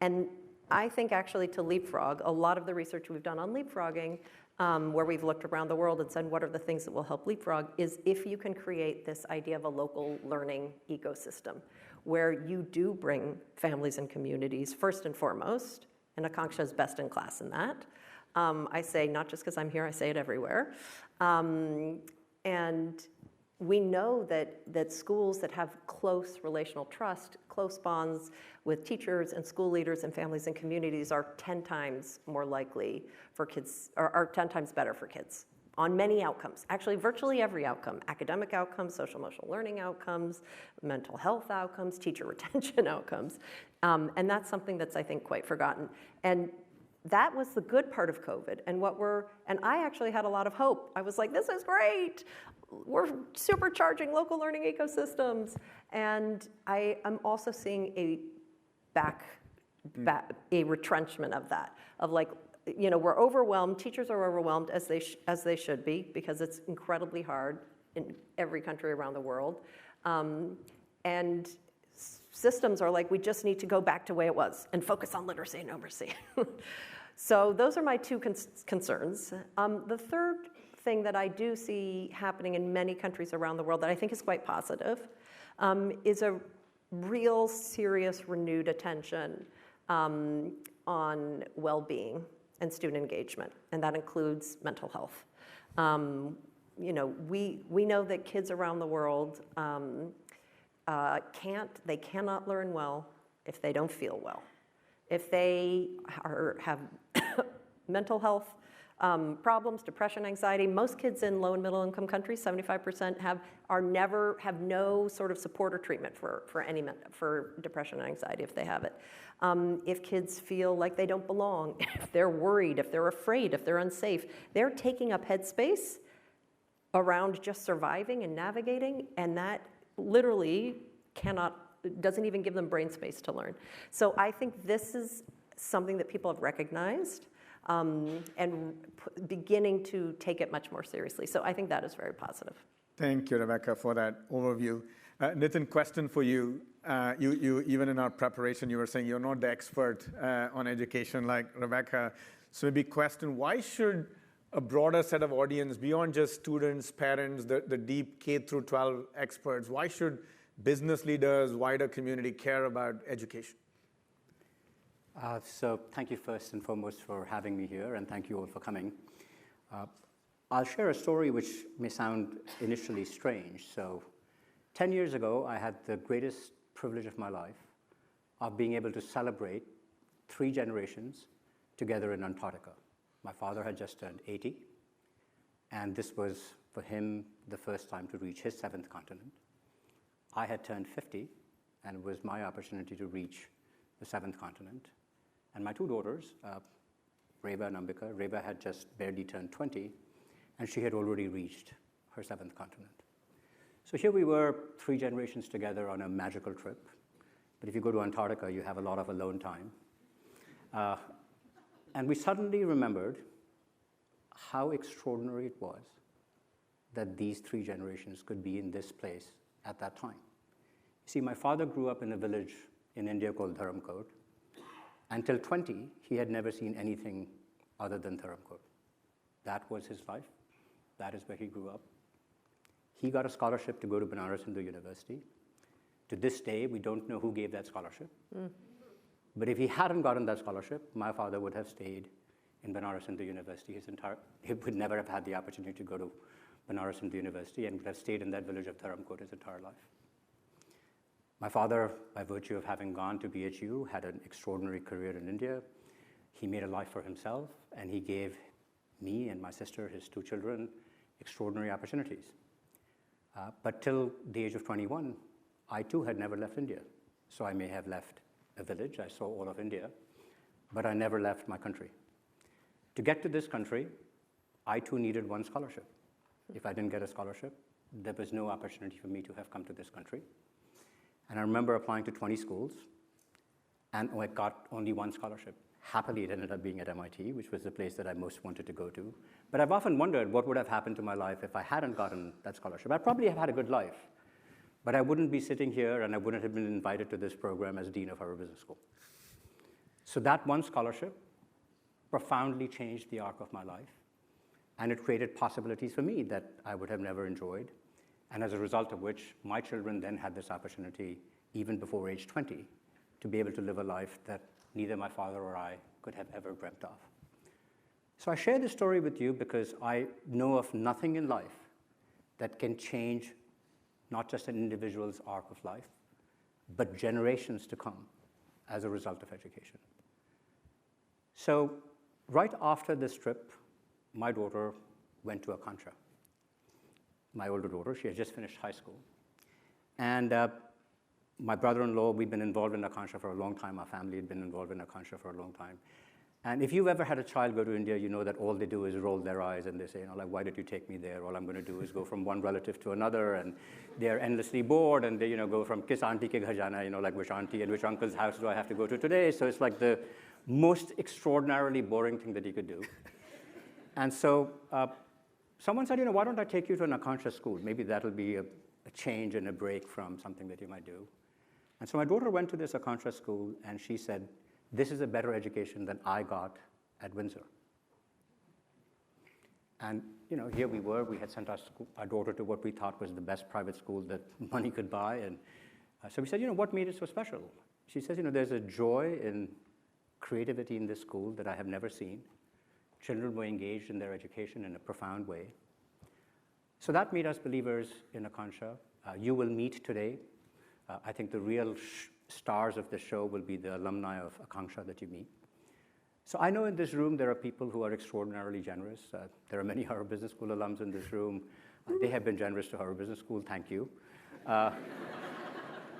Speaker 8: And I think actually to leapfrog, a lot of the research we've done on leapfrogging, where we've looked around the world and said what are the things that will help leapfrog, is if you can create this idea of a local learning ecosystem where you do bring families and communities first and foremost, and Akanksha is best in class in that. I say, not just because I'm here, I say it everywhere. And we know that schools that have close relational trust, close bonds with teachers and school leaders and families and communities are 10 times more likely for kids, or are 10 times better for kids on many outcomes. Actually, virtually every outcome: academic outcomes, social emotional learning outcomes, mental health outcomes, teacher retention outcomes. And that's something that's, I think, quite forgotten. And that was the good part of COVID. And I actually had a lot of hope. I was like, this is great. We're supercharging local learning ecosystems. And I am also seeing a retrenchment of that, of like, we're overwhelmed. Teachers are overwhelmed, as they should be, because it's incredibly hard in every country around the world. And systems are like, we just need to go back to the way it was and focus on literacy and numeracy. So those are my two concerns. The third thing that I do see happening in many countries around the world that I think is quite positive is a real serious renewed attention on well-being and student engagement, and that includes mental health. We know that kids around the world cannot learn well if they don't feel well. If they have mental health problems, depression, anxiety, most kids in low and middle income countries, 75%, have no sort of support or treatment for depression and anxiety if they have it. If kids feel like they don't belong, if they're worried, if they're afraid, if they're unsafe, they're taking up headspace around just surviving and navigating, and that literally doesn't even give them brain space to learn. So I think this is something that people have recognized and beginning to take it much more seriously. So I think that is very positive.
Speaker 7: Thank you, Rebecca, for that overview. Nitin, question for you. You even in our preparation, you were saying you're not the expert on education like Rebecca. So maybe question, why should a broader set of audience, beyond just students, parents, the deep K through 12 experts, why should business leaders, wider community care about education?
Speaker 9: So thank you first and foremost for having me here, and thank you all for coming. I'll share a story which may sound initially strange. So 10 years ago, I had the greatest privilege of my life of being able to celebrate 3 generations together in Antarctica. My father had just turned 80, and this was, for him, the first time to reach his 7th continent. I had turned 50, and it was my opportunity to reach the 7th continent. And my 2 daughters, Reba and Ambika, Reba had just barely turned 20, and she had already reached her 7th continent. So here we were, 3 generations together on a magical trip. But if you go to Antarctica, you have a lot of alone time. And we suddenly remembered how extraordinary it was that these 3 generations could be in this place at that time. You see, my father grew up in a village in India called Dharamkot. Until 20, he had never seen anything other than Dharamkot. That was his life. That is where he grew up. He got a scholarship to go to Banaras Hindu University. To this day, we don't know who gave that scholarship. But if he hadn't gotten that scholarship, my father would have stayed in Banaras Hindu University he would never have had the opportunity to go to Banaras Hindu University and would have stayed in that village of Dharamkot his entire life. My father, by virtue of having gone to BHU, had an extraordinary career in India. He made a life for himself, and he gave me and my sister, his 2 children, extraordinary opportunities. But till the age of 21, I too had never left India. So I may have left a village, I saw all of India, but I never left my country. To get to this country, I too needed one scholarship. If I didn't get a scholarship, there was no opportunity for me to have come to this country. And I remember applying to 20 schools, and I got only one scholarship. Happily, it ended up being at MIT, which was the place that I most wanted to go to. But I've often wondered what would have happened to my life if I hadn't gotten that scholarship. I'd probably have had a good life, but I wouldn't be sitting here and I wouldn't have been invited to this program as Dean of Harvard Business School. So that one scholarship profoundly changed the arc of my life, and it created possibilities for me that I would have never enjoyed, and as a result of which, my children then had this opportunity, even before age 20, to be able to live a life that neither my father or I could have ever dreamt of. So I share this story with you because I know of nothing in life that can change not just an individual's arc of life, but generations to come as a result of education. So right after this trip, my daughter went to Akanksha. My older daughter, she had just finished high school. And my brother-in-law, we've been involved in Akanksha for a long time. Our family had been involved in Akanksha for a long time. And if you've ever had a child go to India, you know that all they do is roll their eyes and they say, like, why did you take me there? All I'm going to do is go from one relative to another, and they're endlessly bored, and they, go from kis auntie ke ghar jana, like which auntie and which uncle's house do I have to go to today? So it's like the most extraordinarily boring thing that you could do. And so someone said, why don't I take you to an Akanksha school? Maybe that'll be a change and a break from something that you might do. And so my daughter went to this Akanksha school, and she said, this is a better education than I got at Windsor. And here we were. We had sent our daughter to what we thought was the best private school that money could buy. And so we said, what made it so special? She says, there's a joy in creativity in this school that I have never seen. Children were engaged in their education in a profound way. So that made us believers in Akanksha. You will meet today. I think the real stars of the show will be the alumni of Akanksha that you meet. So I know in this room there are people who are extraordinarily generous. There are many Harvard Business School alums in this room. They have been generous to Harvard Business School. Thank you.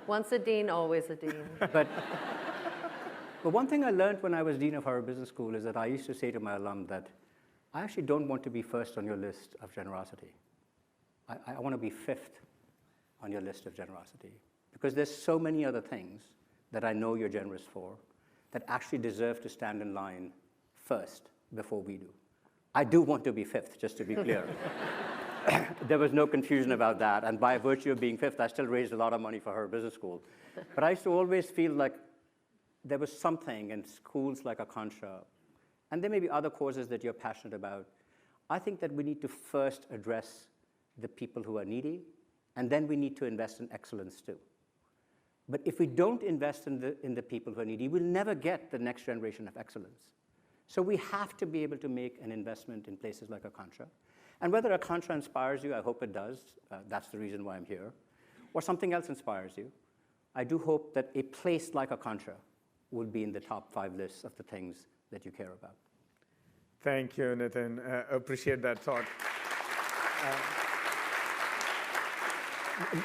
Speaker 8: Once a dean, always a dean.
Speaker 9: But one thing I learned when I was Dean of Harvard Business School is that I used to say to my alum that I actually don't want to be first on your list of generosity. I want to be fifth on your list of generosity, because there's so many other things that I know you're generous for that actually deserve to stand in line first before we do. I do want to be fifth, just to be clear. There was no confusion about that, and by virtue of being fifth, I still raised a lot of money for Harvard Business School. But I used to always feel like there was something in schools like Akanksha, and there may be other causes that you're passionate about. I think that we need to first address the people who are needy, and then we need to invest in excellence too. But if we don't invest in the people who are needy, we'll never get the next generation of excellence. So we have to be able to make an investment in places like Akanksha. And whether Akanksha inspires you, I hope it does. That's the reason why I'm here. Or something else inspires you. I do hope that a place like Akanksha will be in the top 5 lists of the things that you care about.
Speaker 7: Thank you, Nitin. Appreciate that thought.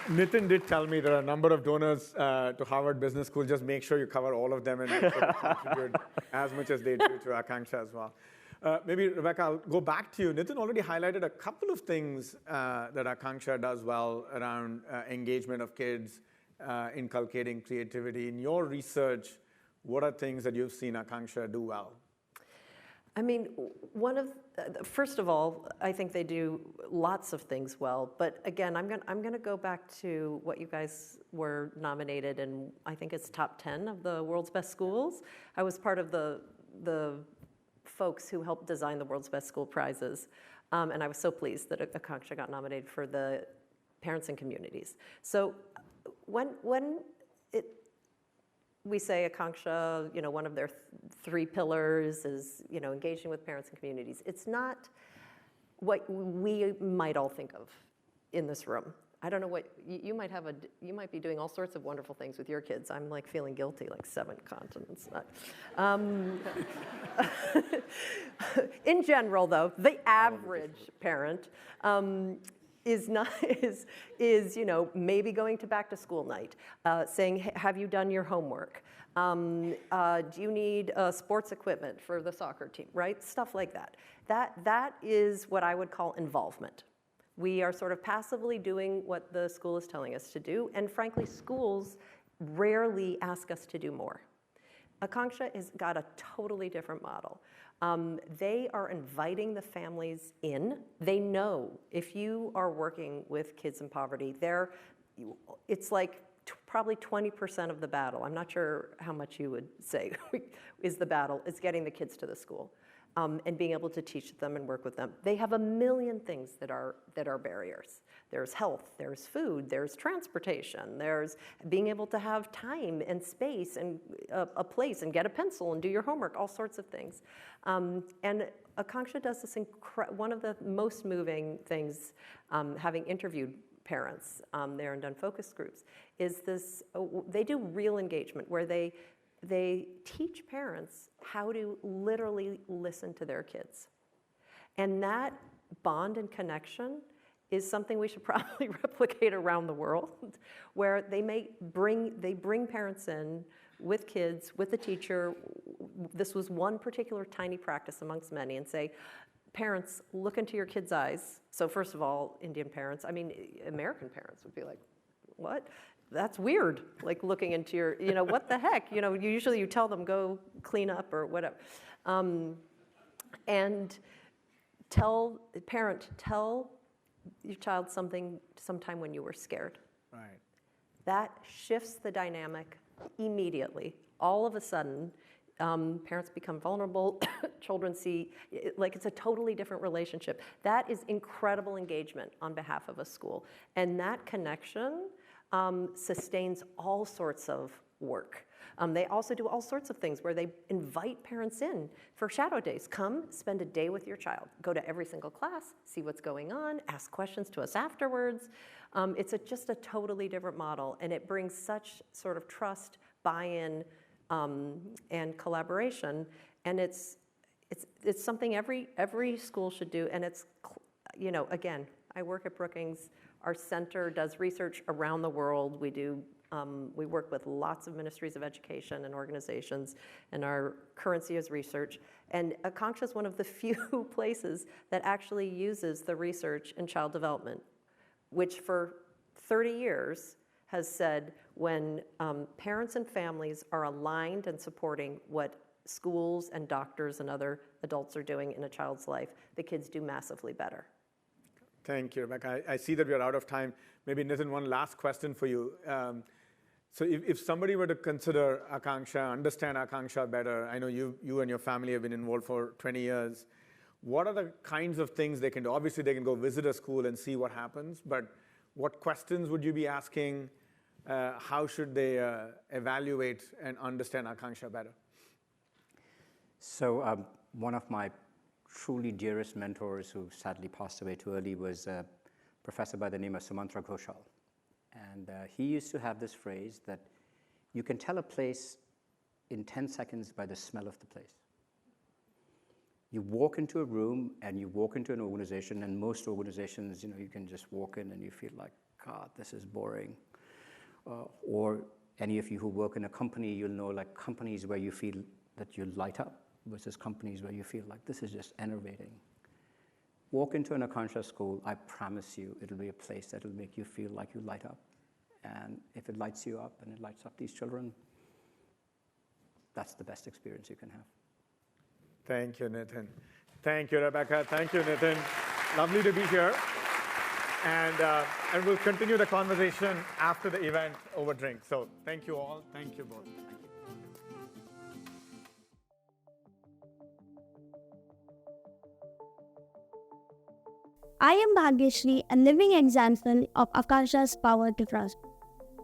Speaker 7: Nitin did tell me there are a number of donors to Harvard Business School. Just make sure you cover all of them and contribute as much as they do to Akanksha as well. Maybe, Rebecca, I'll go back to you. Nitin already highlighted a couple of things that Akanksha does well around engagement of kids, inculcating creativity. In your research, what are things that you've seen Akanksha do well?
Speaker 8: I mean, first of all, I think they do lots of things well. But again, I'm going to go back to what you guys were nominated in. I think it's top 10 of the world's best schools. I was part of the folks who helped design the world's best school prizes, and I was so pleased that Akanksha got nominated for the parents and communities. So when we say Akanksha, one of their 3 pillars is, engaging with parents and communities. It's not what we might all think of in this room. I don't know what you might be doing all sorts of wonderful things with your kids. I'm like feeling guilty, like 7 continents. In general, though, the average parent is not is maybe going to back to school night, saying, have you done your homework? Do you need sports equipment for the soccer team? Right, stuff like that. That is what I would call involvement. We are sort of passively doing what the school is telling us to do, and frankly, schools rarely ask us to do more. Akanksha has got a totally different model. They are inviting the families in. They know if you are working with kids in poverty, it's like probably 20% of the battle. I'm not sure how much you would say is the battle, is getting the kids to the school and being able to teach them and work with them. They have a million things that are barriers. There's health, there's food, there's transportation, there's being able to have time and space and a place and get a pencil and do your homework, all sorts of things. And Akanksha does this one of the most moving things, having interviewed parents there and done focus groups, is this, they do real engagement where they teach parents how to literally listen to their kids. And that bond and connection is something we should probably replicate around the world, where they bring parents in with kids, with a teacher. This was one particular tiny practice amongst many, and say, parents, look into your kids' eyes. So first of all, Indian parents, American parents would be like, what? That's weird, like looking into your, what the heck? Usually you tell them, go clean up or whatever. And tell your child sometime when you were scared.
Speaker 7: Right.
Speaker 8: That shifts the dynamic immediately. All of a sudden, parents become vulnerable, children see, like it's a totally different relationship. That is incredible engagement on behalf of a school. And that connection sustains all sorts of work. They also do all sorts of things where they invite parents in for shadow days. Come, spend a day with your child. Go to every single class, see what's going on, ask questions to us afterwards. It's just a totally different model, and it brings such sort of trust, buy-in, and collaboration. And it's something every school should do. And it's, again, I work at Brookings. Our center does research around the world. We work with lots of ministries of education and organizations, and our currency is research. And Akanksha is one of the few places that actually uses the research in child development, which for 30 years has said when parents and families are aligned and supporting what schools and doctors and other adults are doing in a child's life, the kids do massively better.
Speaker 7: Thank you, Rebecca. I see that we are out of time. Maybe, Nitin, one last question for you. So if somebody were to consider Akanksha, understand Akanksha better, I know you and your family have been involved for 20 years. What are the kinds of things they can do? Obviously, they can go visit a school and see what happens, but what questions would you be asking? How should they evaluate and understand Akanksha better?
Speaker 9: So one of my truly dearest mentors who sadly passed away too early was a professor by the name of Sumantra Ghoshal. And he used to have this phrase that you can tell a place in 10 seconds by the smell of the place. You walk into a room and you walk into an organization, and most organizations, you can just walk in and you feel like, God, this is boring. Or any of you who work in a company, you'll know like companies where you feel that you light up versus companies where you feel like this is just enervating. Walk into an Akanksha school, I promise you, it'll be a place that'll make you feel like you light up. And if it lights you up and it lights up these children, that's the best experience you can have.
Speaker 7: Thank you, Nitin. Thank you, Rebecca. Thank you, Nitin. Lovely to be here. And we'll continue the conversation after the event over drinks. So thank you all. Thank you both. Thank you.
Speaker 1: I am Bhagyashree, a living example of Akanksha's power to trust.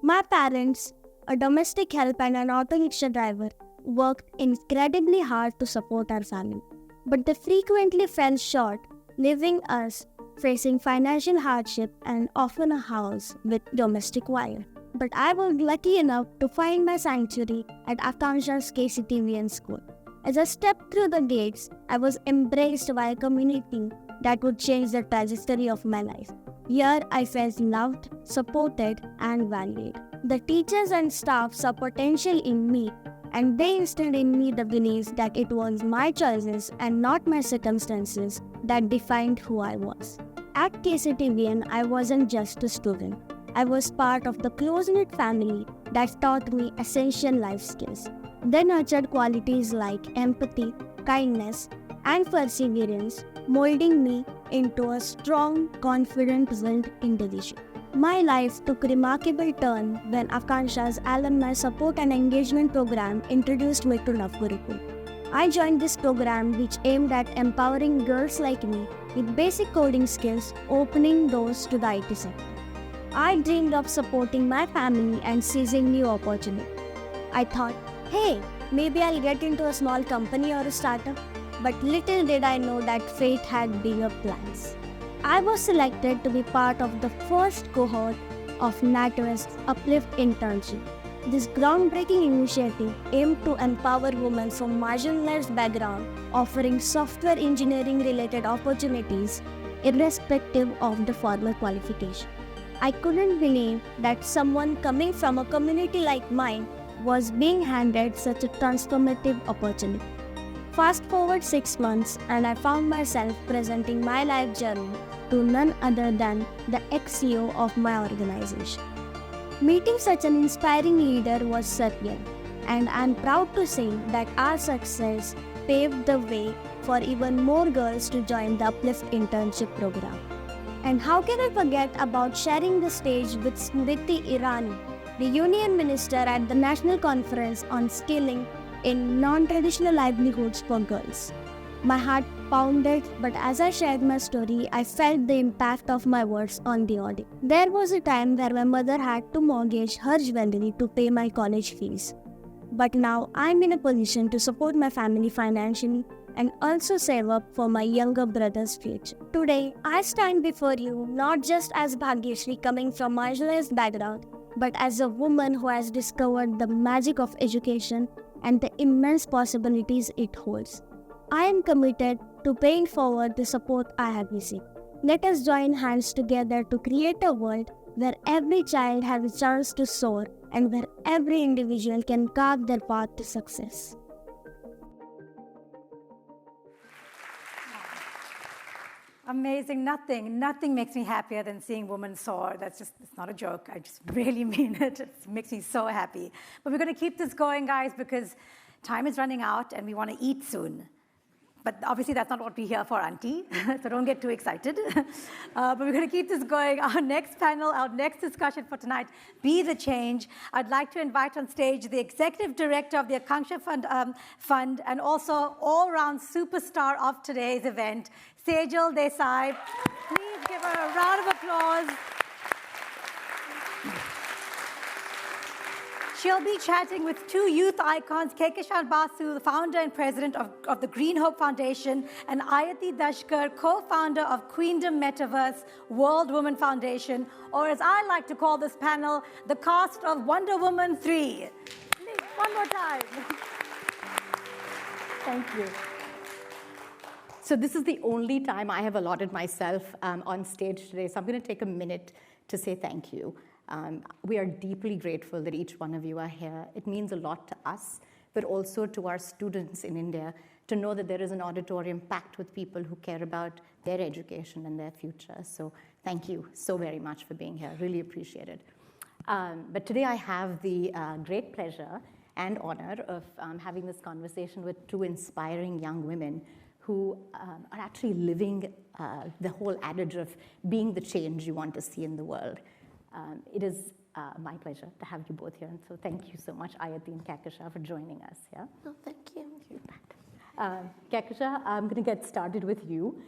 Speaker 1: My parents, a domestic help and an auto rickshaw driver, worked incredibly hard to support our family. But they frequently fell short, leaving us facing financial hardship and often a house with domestic violence. But I was lucky enough to find my sanctuary at Akanksha's KCTVN school. As I stepped through the gates, I was embraced by a community that would change the trajectory of my life. Here I felt loved, supported, and valued. The teachers and staff saw potential in me, and they instilled in me the belief that it was my choices and not my circumstances that defined who I was. At KCTVN, I wasn't just a student. I was part of the close-knit family that taught me essential life skills. They nurtured qualities like empathy, kindness, and perseverance, molding me into a strong, confident-willed individual. My life took a remarkable turn when Akansha's Alumni Support and Engagement Program introduced me to Navgurukul. I joined this program which aimed at empowering girls like me with basic coding skills, opening doors to the IT sector. I dreamed of supporting my family and seizing new opportunities. I thought, hey, maybe I'll get into a small company or a startup. But little did I know that fate had bigger plans. I was selected to be part of the first cohort of NatWest's Uplift internship. This groundbreaking initiative aimed to empower women from marginalized backgrounds, offering software engineering related opportunities irrespective of the formal qualification. I couldn't believe that someone coming from a community like mine was being handed such a transformative opportunity. Fast forward 6 months and I found myself presenting my life journey to none other than the ex-CEO of my organization. Meeting such an inspiring leader was surreal, and I'm proud to say that our success paved the way for even more girls to join the Uplift internship program. And how can I forget about sharing the stage with Smriti Irani, the Union Minister at the National Conference on Skilling in Non-Traditional Livelihoods for Girls. My heart pounded, but as I shared my story, I felt the impact of my words on the audience. There was a time where my mother had to mortgage her jewelry to pay my college fees. But now I'm in a position to support my family financially and also save up for my younger brother's future. Today, I stand before you not just as Bhagyashree coming from marginalized background, but as a woman who has discovered the magic of education and the immense possibilities it holds. I am committed to paying forward the support I have received. Let us join hands together to create a world where every child has a chance to soar and where every individual can carve their path to success.
Speaker 3: Amazing. Nothing makes me happier than seeing women soar. It's not a joke. I just really mean it. It makes me so happy. But we're going to keep this going, guys, because time is running out and we want to eat soon. But obviously, that's not what we're here for, Auntie. So don't get too excited. But we're going to keep this going. Our next panel, our next discussion for tonight, Be the Change. I'd like to invite on stage the Executive Director of the Akanksha Fund and also all-round superstar of today's event, Sejal Desai. Please give her a round of applause. She'll be chatting with two youth icons, Kekashan Basu, the founder and president of the Green Hope Foundation, and Ayati Dashkar, co-founder of Queendom Metaverse World Women Foundation, or as I like to call this panel, the cast of Wonder Woman 3. Please, one more time.
Speaker 10: Thank you. So this is the only time I have allotted myself on stage today, so I'm going to take a minute to say thank you. We are deeply grateful that each one of you are here. It means a lot to us, but also to our students in India to know that there is an auditorium packed with people who care about their education and their future. So thank you so very much for being here. Really appreciate it. But today I have the great pleasure and honor of having this conversation with two inspiring young women who are actually living the whole adage of being the change you want to see in the world. It is my pleasure to have you both here, and so thank you so much, Ayati and Kekasha, for joining us. Yeah.
Speaker 8: Oh, thank you.
Speaker 10: Kekasha, I'm going to get started with you.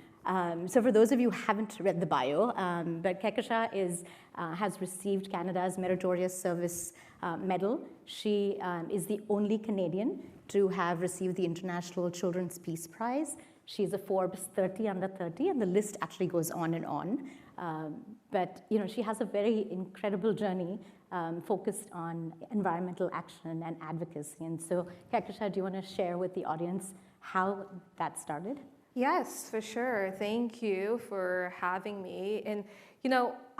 Speaker 10: So for those of you who haven't read the bio, but Kekasha has received Canada's Meritorious Service Medal. She is the only Canadian to have received the International Children's Peace Prize. She's a Forbes 30 under 30, and the list actually goes on and on. But she has a very incredible journey focused on environmental action and advocacy. And so, Kekasha, do you want to share with the audience how that started?
Speaker 11: Yes, for sure. Thank you for having me. And,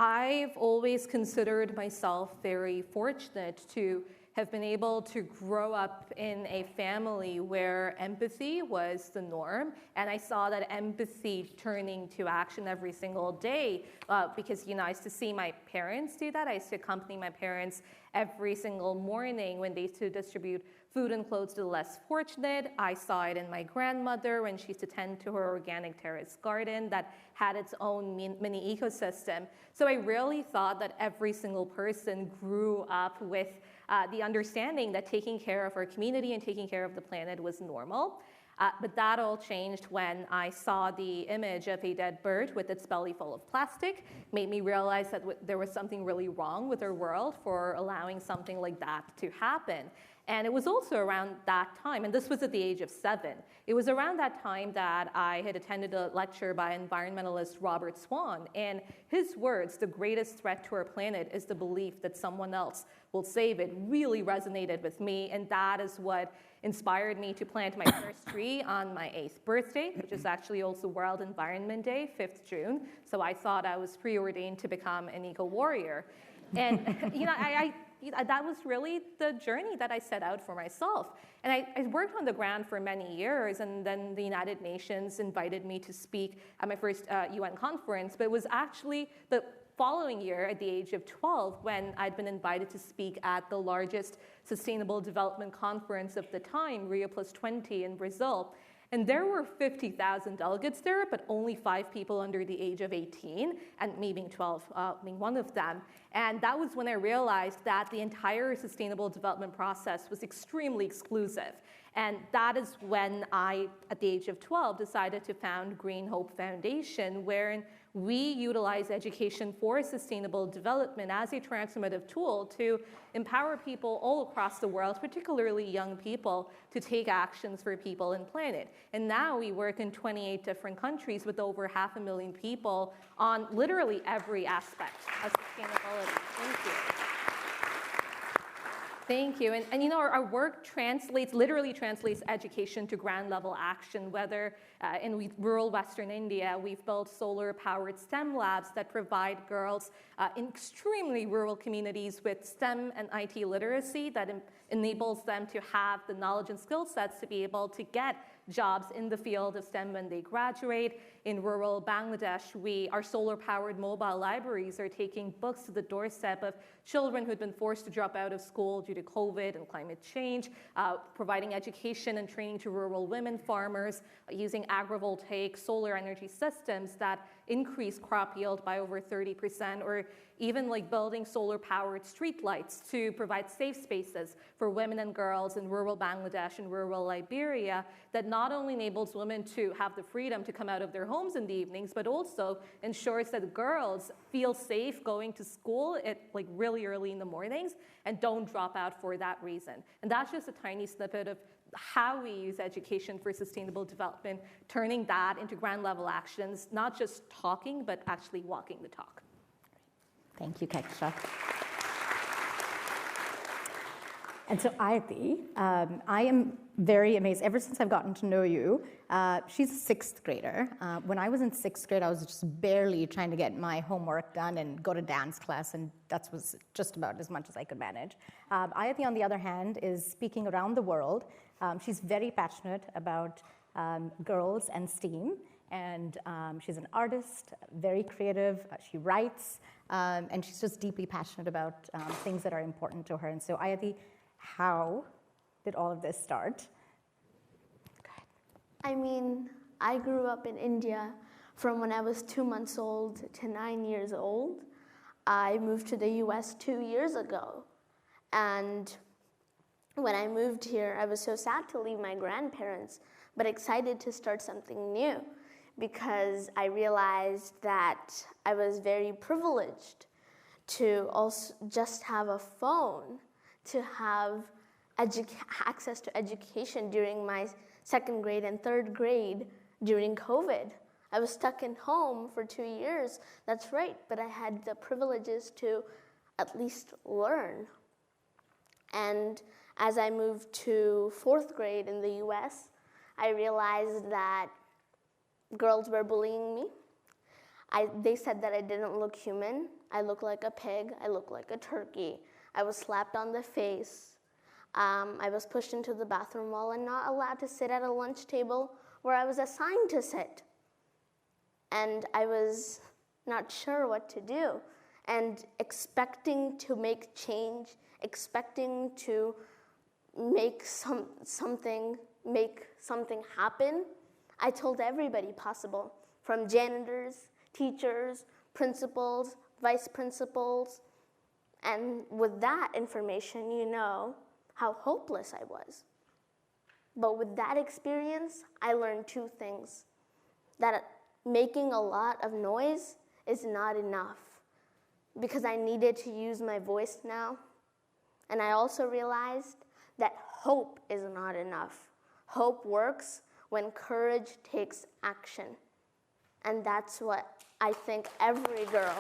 Speaker 11: I've always considered myself very fortunate to have been able to grow up in a family where empathy was the norm. And I saw that empathy turning to action every single day because, I used to see my parents do that. I used to accompany my parents every single morning when they used to distribute food and clothes to the less fortunate. I saw it in my grandmother when she used to tend to her organic terrace garden that had its own mini ecosystem. So I really thought that every single person grew up with the understanding that taking care of our community and taking care of the planet was normal. But that all changed when I saw the image of a dead bird with its belly full of plastic. Made me realize that there was something really wrong with our world for allowing something like that to happen. And it was also around that time, and this was at the age of 7, it was around that time that I had attended a lecture by environmentalist Robert Swan. And his words, "The greatest threat to our planet is the belief that someone else will save it," really resonated with me. And that is what inspired me to plant my first tree on my 8th birthday, which is actually also World Environment Day, 5th June. So I thought I was preordained to become an eco-warrior. And that was really the journey that I set out for myself. And I worked on the ground for many years, and then the United Nations invited me to speak at my first UN conference. But it was actually the following year, at the age of 12, when I'd been invited to speak at the largest sustainable development conference of the time, Rio Plus 20 in Brazil. And there were 50,000 delegates there, but only 5 people under the age of 18, and me being 12, being one of them. And that was when I realized that the entire sustainable development process was extremely exclusive. And that is when I, at the age of 12, decided to found Green Hope Foundation, wherein we utilize education for sustainable development as a transformative tool to empower people all across the world, particularly young people, to take actions for people and planet. And now we work in 28 different countries with over 500,000 people on literally every aspect of sustainability. Thank you. Thank you. And our work literally translates education to ground level action, whether in rural Western India, we've built solar powered STEM labs that provide girls in extremely rural communities with STEM and IT literacy that enables them to have the knowledge and skill sets to be able to get jobs in the field of STEM when they graduate. In rural Bangladesh, our solar-powered mobile libraries are taking books to the doorstep of children who'd been forced to drop out of school due to COVID and climate change, providing education and training to rural women farmers, using agrivoltaic solar energy systems that increase crop yield by over 30%, or even like building solar-powered streetlights to provide safe spaces for women and girls in rural Bangladesh and rural Liberia that not only enables women to have the freedom to come out of their homes in the evenings, but also ensures that girls feel safe going to school at like really early in the mornings and don't drop out for that reason. And that's just a tiny snippet of how we use education for sustainable development, turning that into ground level actions, not just talking, but actually walking the talk.
Speaker 10: Thank you, Keksha. And so Ayati, I am very amazed. Ever since I've gotten to know you, she's a 6th grader. When I was in 6th grade, I was just barely trying to get my homework done and go to dance class, and that was just about as much as I could manage. Ayati, on the other hand, is speaking around the world. She's very passionate about girls and STEAM, and she's an artist, very creative. She writes, and she's just deeply passionate about things that are important to her. And so, Ayati, how did all of this start?
Speaker 1: I mean, I grew up in India from when I was 2 months old to 9 years old. I moved to the US 2 years ago. And when I moved here, I was so sad to leave my grandparents, but excited to start something new because I realized that I was very privileged to also just have a phone, to have access to education during my 2nd grade and 3rd grade during COVID. I was stuck in home for 2 years, that's right, but I had the privileges to at least learn. And as I moved to 4th grade in the US, I realized that
Speaker 12: girls were bullying me. They said that I didn't look human. I looked like a pig. I looked like a turkey. I was slapped on the face. I was pushed into the bathroom wall and not allowed to sit at a lunch table where I was assigned to sit. And I was not sure what to do. And expecting to make change, expecting to make something happen, I told everybody possible, from janitors, teachers, principals, vice principals. And with that information, you know how hopeless I was. But with that experience, I learned two things. That making a lot of noise is not enough, because I needed to use my voice now. And I also realized that hope is not enough. Hope works when courage takes action. And that's what I think every girl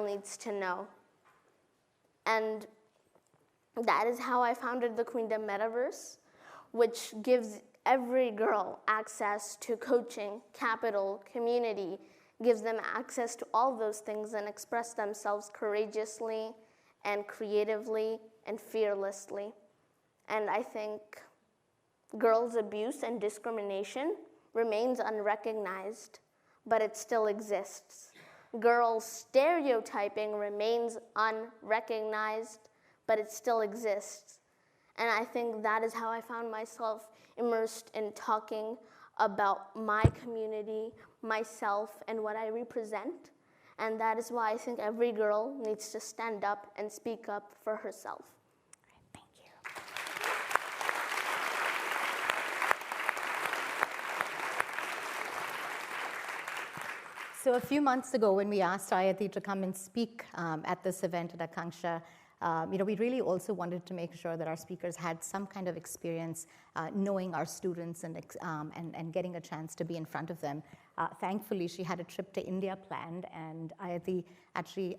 Speaker 12: needs to know. And that is how I founded the Queendom Metaverse, which gives every girl access to coaching, capital, community, gives them access to all those things and express themselves courageously and creatively and fearlessly. And I think girls' abuse and discrimination remains unrecognized, but it still exists. Girls' stereotyping remains unrecognized, but it still exists. And I think that is how I found myself immersed in talking about my community, myself, and what I represent. And that is why I think every girl needs to stand up and speak up for herself.
Speaker 10: Thank you. So a few months ago, when we asked Ayati to come and speak at this event at Akanksha, we really also wanted to make sure that our speakers had some kind of experience knowing our students and getting a chance to be in front of them. Thankfully, she had a trip to India planned, and Ayati actually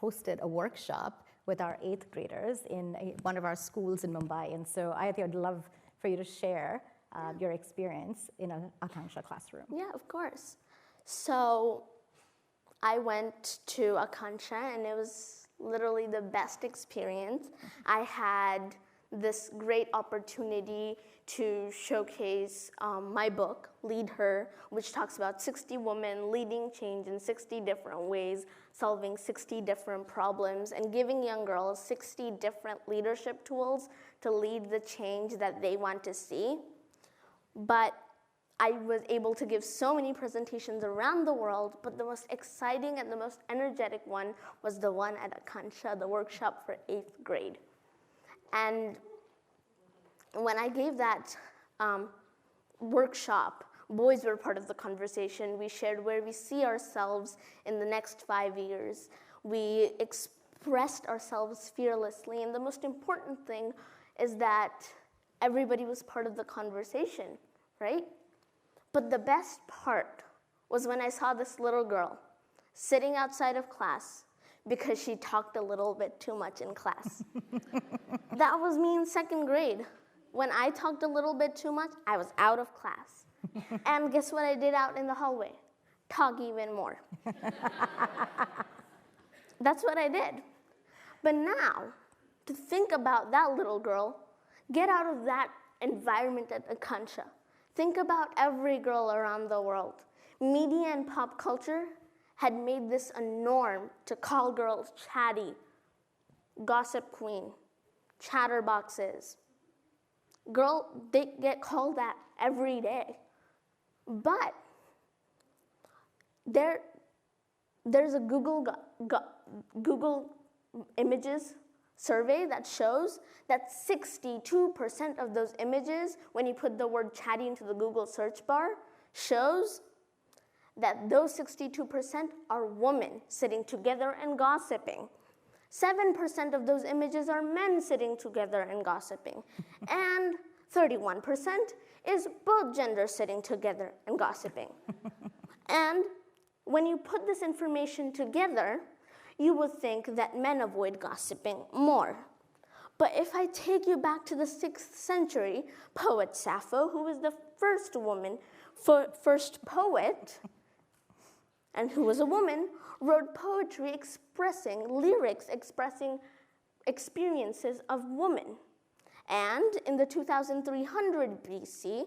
Speaker 10: hosted a workshop with our 8th graders in one of our schools in Mumbai. And so, Ayati, I'd love for you to share your experience in an Akanksha classroom.
Speaker 12: Yeah, of course. So I went to Akanksha, and it was literally the best experience. I had this great opportunity to showcase my book, Lead Her, which talks about 60 women leading change in 60 different ways, solving 60 different problems, and giving young girls 60 different leadership tools to lead the change that they want to see. But I was able to give so many presentations around the world, but the most exciting and the most energetic one was the one at Akanksha, the workshop for 8th grade. And when I gave that workshop, boys were part of the conversation. We shared where we see ourselves in the next 5 years. We expressed ourselves fearlessly, and the most important thing is that everybody was part of the conversation, right? But the best part was when I saw this little girl sitting outside of class because she talked a little bit too much in class. That was me in 2nd grade. When I talked a little bit too much, I was out of class. And guess what I did out in the hallway? Talk even more. That's what I did. But now, to think about that little girl, get out of that environment at Akanksha. Think about every girl around the world. Media and pop culture had made this a norm to call girls chatty, gossip queen, chatterboxes. They get called that every day. But there's a Google Images survey that shows that 62% of those images, when you put the word chatty into the Google search bar, shows that those 62% are women sitting together and gossiping. 7% of those images are men sitting together and gossiping. And 31% is both genders sitting together and gossiping. And when you put this information together, you would think that men avoid gossiping more. But if I take you back to the 6th century, poet Sappho, who was the first woman, first poet, and who was a woman, wrote poetry expressing, lyrics expressing experiences of women. And in the 2300 BC,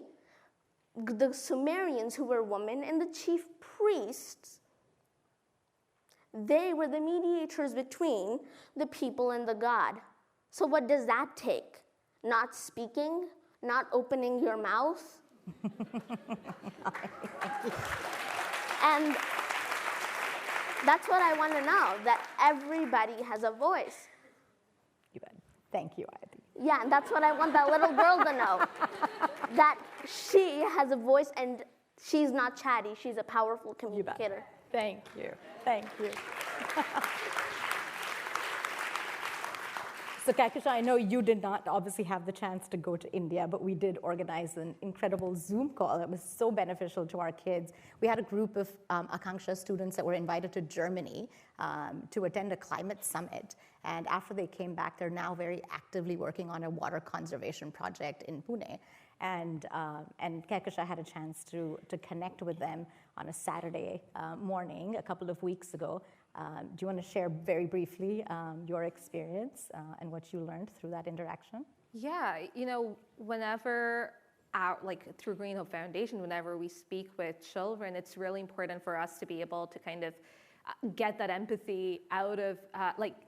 Speaker 12: the Sumerians, who were women, and the chief priests, they were the mediators between the people and the god. So what does that take? Not speaking, not opening your mouth. And that's what I want to know, that everybody has a voice.
Speaker 10: You bet. Thank you, Ayati.
Speaker 12: Yeah, and that's what I want that little girl to know, that she has a voice and she's not chatty, she's a powerful communicator.
Speaker 10: Thank you. Thank you. So Kehkashan, I know you did not obviously have the chance to go to India, but we did organize an incredible Zoom call that was so beneficial to our kids. We had a group of Akanksha students that were invited to Germany to attend a climate summit. And after they came back, they're now very actively working on a water conservation project in Pune. And Kehkashan had a chance to connect with them on a Saturday morning a couple of weeks ago. Do you want to share very briefly your experience and what you learned through that interaction?
Speaker 11: Yeah, whenever through Green Hope Foundation, whenever we speak with children, it's really important for us to be able to kind of get that empathy out of,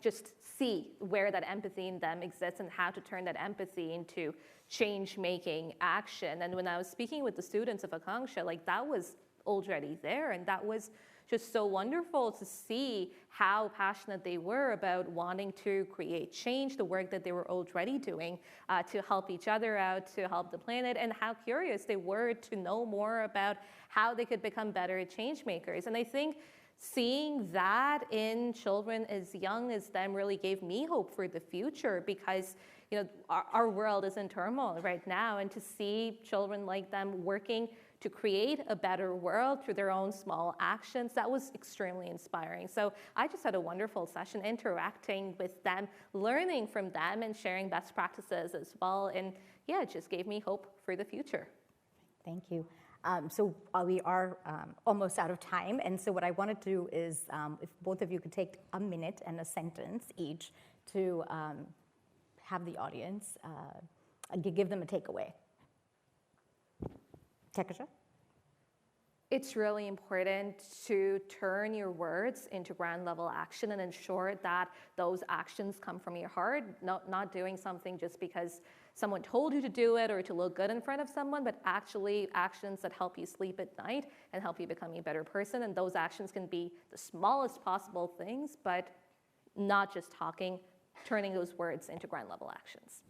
Speaker 11: just see where that empathy in them exists and how to turn that empathy into change-making action. And when I was speaking with the students of Akanksha, that was already there, and that was just so wonderful to see how passionate they were about wanting to create change, the work that they were already doing to help each other out, to help the planet, and how curious they were to know more about how they could become better change makers. And I think seeing that in children as young as them really gave me hope for the future, because our world is in turmoil right now, and to see children like them working to create a better world through their own small actions, that was extremely inspiring. So I just had a wonderful session interacting with them, learning from them, and sharing best practices as well. And yeah, it just gave me hope for the future.
Speaker 10: Thank you. So we are almost out of time. And so what I want to do is if both of you could take a minute and a sentence each to have the audience give them a takeaway. Kehkashan?
Speaker 11: It's really important to turn your words into ground level action and ensure that those actions come from your heart, not doing something just because someone told you to do it or to look good in front of someone, but actually actions that help you sleep at night and help you become a better person. And those actions can be the smallest possible things, but not just talking, turning those words into ground level actions.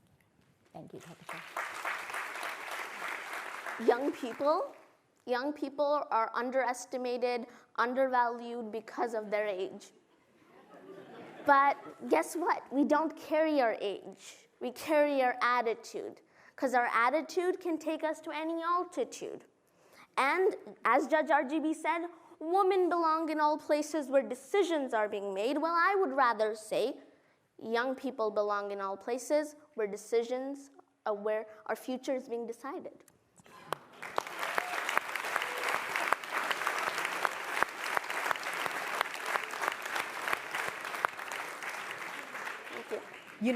Speaker 10: Thank you, Kehkashan.
Speaker 12: Young people are underestimated, undervalued because of their age. But guess what? We don't carry our age. We carry our attitude, because our attitude can take us to any altitude. And as Judge RGB said, women belong in all places where decisions are being made. Well, I would rather say young people belong in all places where decisions, where our future is being decided.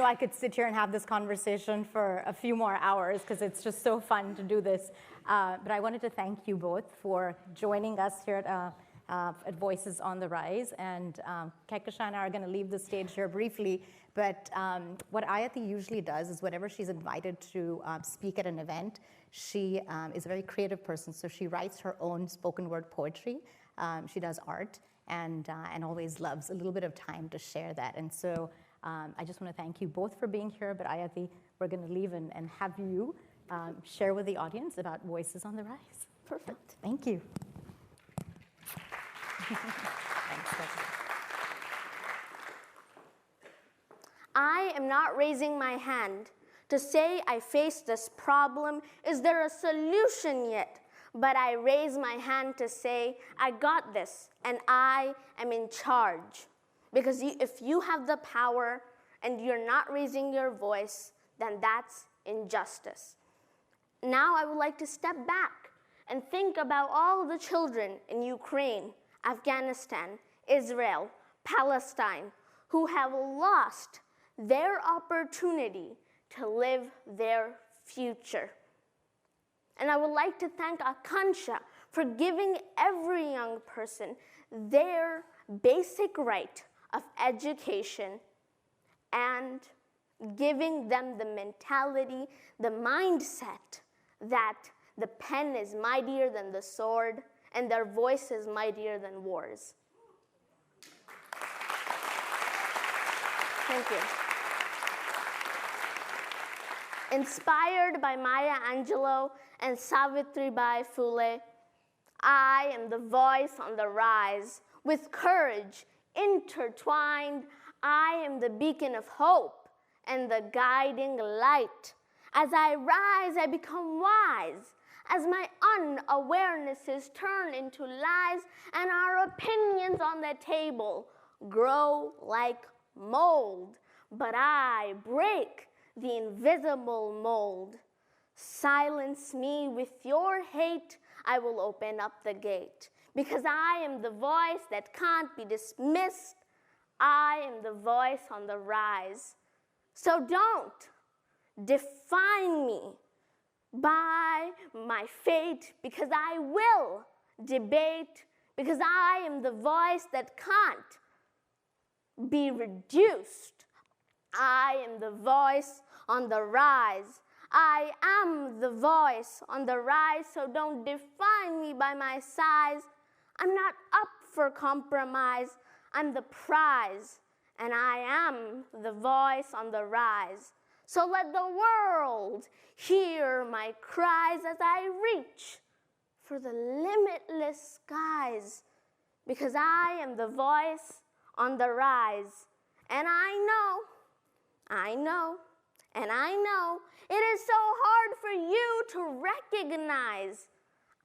Speaker 10: I could sit here and have this conversation for a few more hours because it's just so fun to do this. But I wanted to thank you both for joining us here at Voices on the Rise. And Kehkashan and I are going to leave the stage here briefly. But what Ayati usually does is whenever she's invited to speak at an event, she is a very creative person. So she writes her own spoken word poetry. She does art and always loves a little bit of time to share that. And so I just want to thank you both for being here, but Ayati, we're going to leave and have you share with the audience about Voices on the Rise.
Speaker 12: Perfect.
Speaker 10: Thank you.
Speaker 12: I am not raising my hand to say I face this problem. Is there a solution yet? But I raise my hand to say I got this and I am in charge. Because if you have the power and you're not raising your voice, then that's injustice. Now I would like to step back and think about all the children in Ukraine, Afghanistan, Israel, Palestine, who have lost their opportunity to live their future. And I would like to thank Akansha for giving every young person their basic right of education and giving them the mentality, the mindset that the pen is mightier than the sword and their voice is mightier than wars. Thank you. Inspired by Maya Angelou and Savitribai Phule, I am the voice on the rise. With courage intertwined, I am the beacon of hope and the guiding light. As I rise, I become wise. As my unawarenesses turn into lies and our opinions on the table grow like mold, but I break the invisible mold. Silence me with your hate, I will open up the gate. Because I am the voice that can't be dismissed. I am the voice on the rise. So don't define me by my fate, because I will debate, because I am the voice that can't be reduced. I am the voice on the rise. I am the voice on the rise, so don't define me by my size. I'm not up for compromise. I'm the prize, and I am the voice on the rise. So let the world hear my cries as I reach for the limitless skies, because I am the voice on the rise. And I know, and I know it is so hard for you to recognize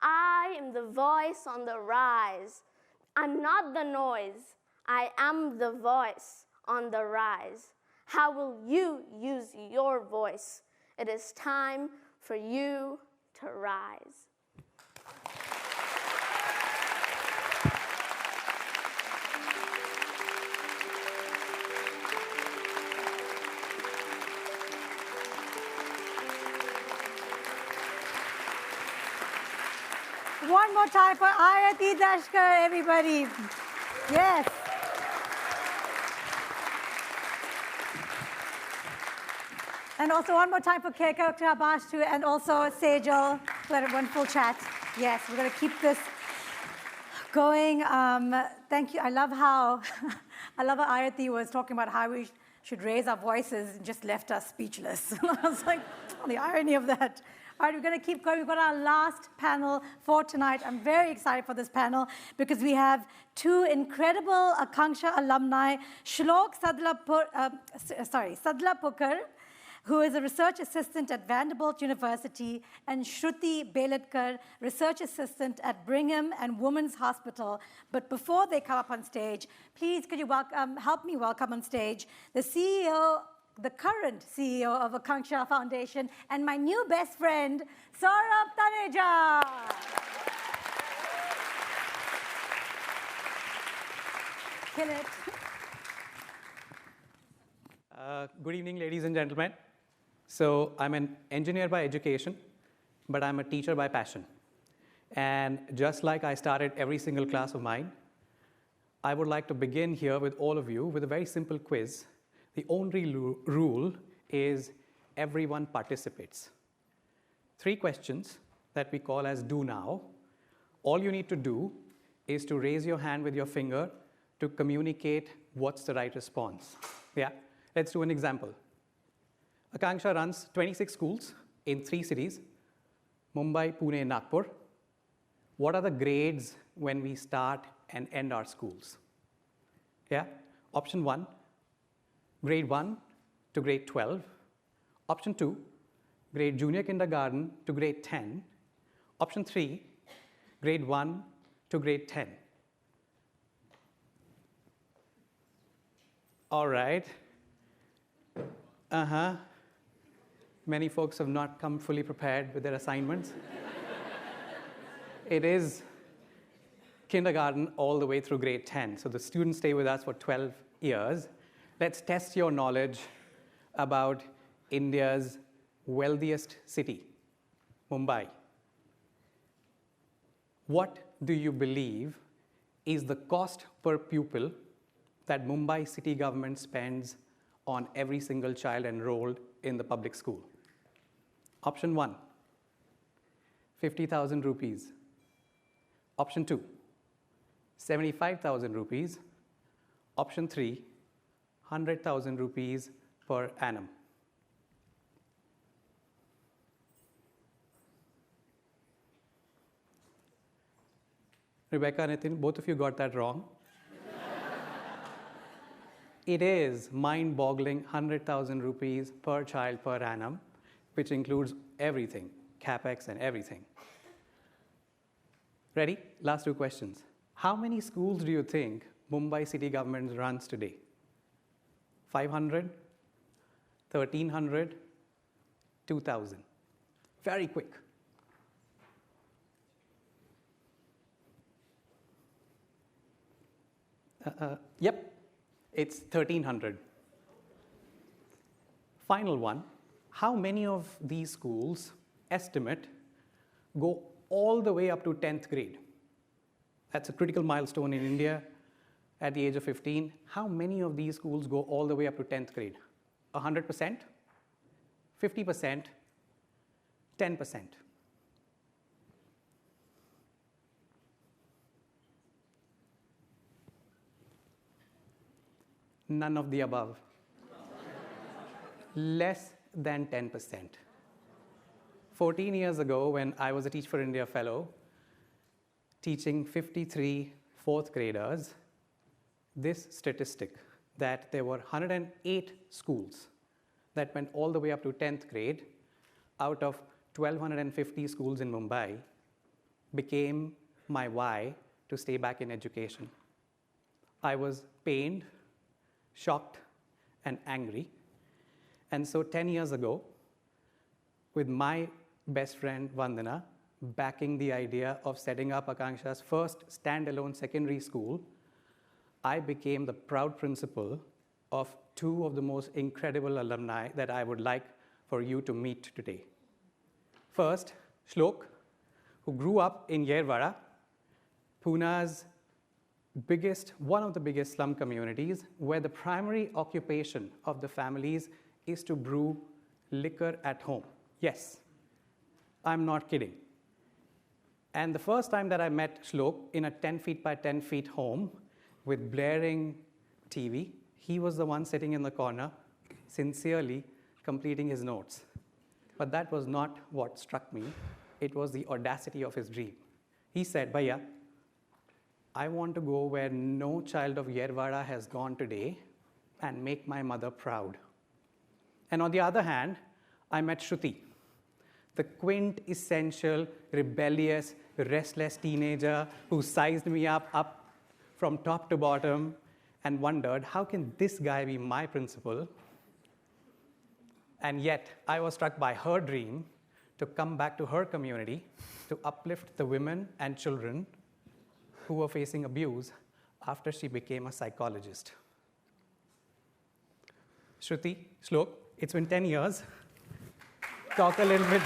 Speaker 12: I am the voice on the rise. I'm not the noise. I am the voice on the rise. How will you use your voice? It is time for you to rise.
Speaker 3: One more time for Ayati Dashkar, everybody. Yes. And also one more time for Keiko Trabashtu and also Sejal. We had a wonderful chat. Yes, we're going to keep this going. Thank you. I love how Ayati was talking about how we should raise our voices and just left us speechless. I was like, oh, the irony of that. All right, we're going to keep going. We've got our last panel for tonight. I'm very excited for this panel because we have two incredible Akanksha alumni, Shlok Sadlapurkar, who is a research assistant at Vanderbilt University, and Shruti Belatkar, research assistant at Brigham and Women's Hospital. But before they come up on stage, please could you help me welcome on stage the CEO, the current CEO of Akanksha Foundation, and my new best friend, Saurabh Taneja. Kill it.
Speaker 13: Good evening, ladies and gentlemen. So I'm an engineer by education, but I'm a teacher by passion. And just like I started every single class of mine, I would like to begin here with all of you with a very simple quiz. The only rule is everyone participates. 3 questions that we call as do now. All you need to do is to raise your hand with your finger to communicate what's the right response. Yeah, let's do an example. Akanksha runs 26 schools in 3 cities, Mumbai, Pune, and Nagpur. What are the grades when we start and end our schools? Yeah, option 1, grade 1 to grade 12. Option 2, grade junior kindergarten to grade 10. Option 3, grade 1 to grade 10. All right. Uh-huh. Many folks have not come fully prepared with their assignments. It is kindergarten all the way through grade 10. So the students stay with us for 12 years. Let's test your knowledge about India's wealthiest city, Mumbai. What do you believe is the cost per pupil that Mumbai city government spends on every single child enrolled in the public school? Option 1, 50,000 rupees. Option 2, 75,000 rupees. Option 3, 100,000 rupees per annum. Rebecca, Nitin, both of you got that wrong. It is mind-boggling 100,000 rupees per child per annum, which includes everything, CapEx and everything. Ready? Last two questions. How many schools do you think Mumbai city government runs today? 500, 1,300, 2,000. Very quick. Yep, it's 1,300. Final one. How many of these schools, estimate, go all the way up to 10th grade? That's a critical milestone in India at the age of 15. How many of these schools go all the way up to 10th grade? 100%? 50%? 10%? None of the above. Less than 10%. 14 years ago, when I was a Teach for India fellow, teaching 53 fourth graders, this statistic that there were 108 schools that went all the way up to 10th grade out of 1,250 schools in Mumbai became my why to stay back in education. I was pained, shocked, and angry. And so 10 years ago, with my best friend Vandana backing the idea of setting up Akanksha's first standalone secondary school, I became the proud principal of two of the most incredible alumni that I would like for you to meet today. First, Shlok, who grew up in Yerwada, Pune's one of the biggest slum communities, where the primary occupation of the families is to brew liquor at home. Yes, I'm not kidding. And the first time that I met Shlok in a 10 feet by 10 feet home with blaring TV, he was the one sitting in the corner, sincerely completing his notes. But that was not what struck me. It was the audacity of his dream. He said, Bhaiya, I want to go where no child of Yerwada has gone today and make my mother proud. And on the other hand, I met Shruti, the quintessential, rebellious, restless teenager who sized me up from top to bottom and wondered, how can this guy be my principal? And yet, I was struck by her dream to come back to her community to uplift the women and children who were facing abuse after she became a psychologist. Shruti, Shlok, it's been 10 years. Talk a little bit.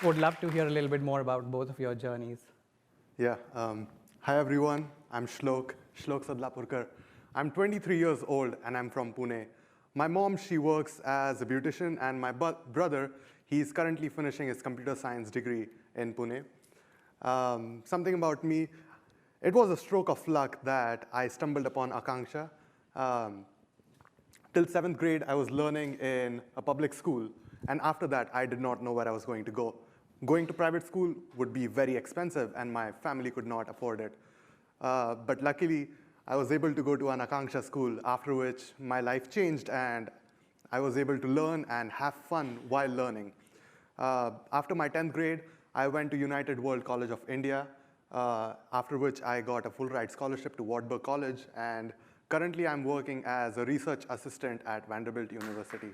Speaker 13: Would love to hear a little bit more about both of your journeys.
Speaker 14: Yeah. Hi, everyone. I'm Shlok Sadlapurkar. I'm 23 years old, and I'm from Pune. My mom, she works as a beautician, and my brother, he's currently finishing his computer science degree in Pune. Something about me, it was a stroke of luck that I stumbled upon Akanksha. Till 7th grade, I was learning in a public school, and after that, I did not know where I was going to go. Going to private school would be very expensive, and my family could not afford it. But luckily, I was able to go to an Akanksha school, after which my life changed, and I was able to learn and have fun while learning. After my 10th grade, I went to United World College of India, after which I got a full ride scholarship to Wartburg College, and currently I'm working as a research assistant at Vanderbilt University.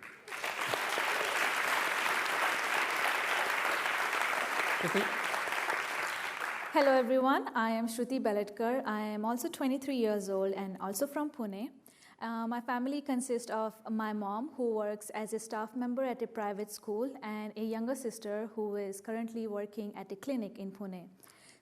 Speaker 15: Hello everyone, I am Shruti Beletkar. I am also 23 years old and also from Pune. My family consists of my mom, who works as a staff member at a private school, and a younger sister who is currently working at a clinic in Pune.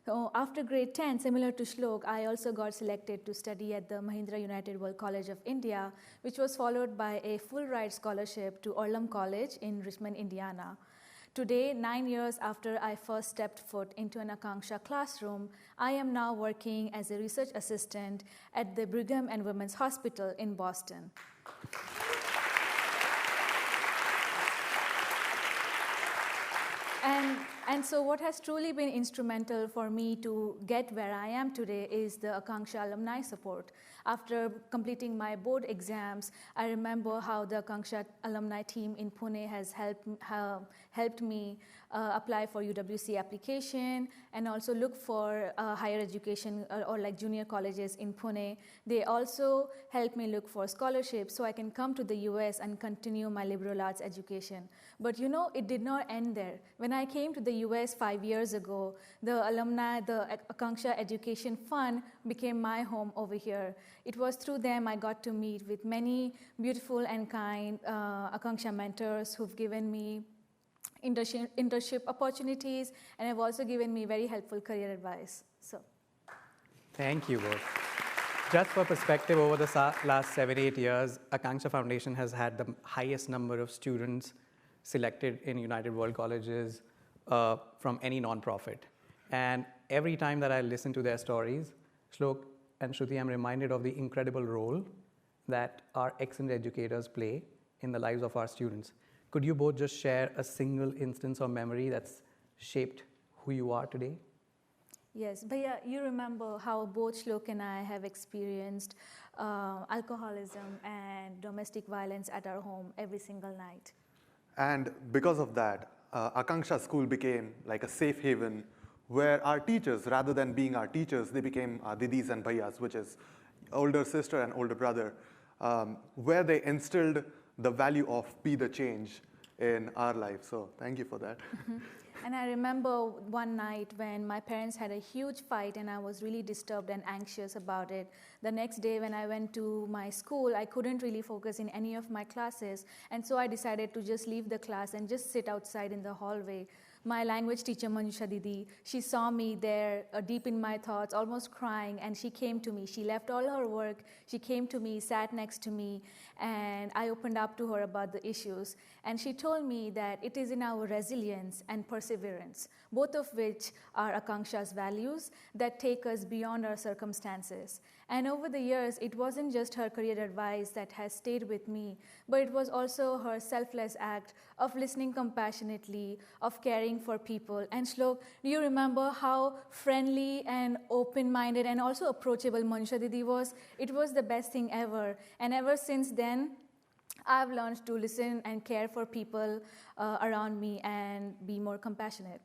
Speaker 15: So after grade 10, similar to Shlok, I also got selected to study at the Mahindra United World College of India, which was followed by a full ride scholarship to Orlam College in Richmond, Indiana. Today, 9 years after I first stepped foot into an Akanksha classroom, I am now working as a research assistant at the Brigham and Women's Hospital in Boston. And so what has truly been instrumental for me to get where I am today is the Akanksha alumni support. After completing my board exams, I remember how the Akanksha alumni team in Pune has helped me apply for UWC application and also look for higher education or like junior colleges in Pune. They also helped me look for scholarships so I can come to the US and continue my liberal arts education. But you know, it did not end there. When I came to the US 5 years ago, the Akanksha Education Fund became my home over here. It was through them I got to meet with many beautiful and kind Akanksha mentors who've given me internship opportunities and have also given me very helpful career advice. So,
Speaker 13: thank you both. Just for perspective, over the last 7-8 years, Akanksha Foundation has had the highest number of students selected in United World Colleges from any nonprofit. And every time that I listen to their stories, Shlok and Shruti, I'm reminded of the incredible role that our excellent educators play in the lives of our students. Could you both just share a single instance or memory that's shaped who you are today?
Speaker 15: Yes, Bhaiya, you remember how both Shlok and I have experienced alcoholism and domestic violence at our home every single night.
Speaker 14: And because of that, Akanksha School became like a safe haven where our teachers, rather than being our teachers, they became didis and bhaiyas, which is older sister and older brother, where they instilled the value of be the change in our life. So thank you for that.
Speaker 15: Mm-hmm. And I remember one night when my parents had a huge fight and I was really disturbed and anxious about it. The next day when I went to my school, I couldn't really focus in any of my classes. And so I decided to just leave the class and just sit outside in the hallway. My language teacher, Manusha Didi, she saw me there deep in my thoughts, almost crying, and she came to me. She left all her work. She came to me, sat next to me, and I opened up to her about the issues. And she told me that it is in our resilience and perseverance, both of which are Akanksha's values, that take us beyond our circumstances. And over the years, it wasn't just her career advice that has stayed with me, but it was also her selfless act of listening compassionately, of caring for people. And Shlok, do you remember how friendly and open-minded and also approachable Manusha Didi was? It was the best thing ever. And ever since then, I've learned to listen and care for people around me and be more compassionate.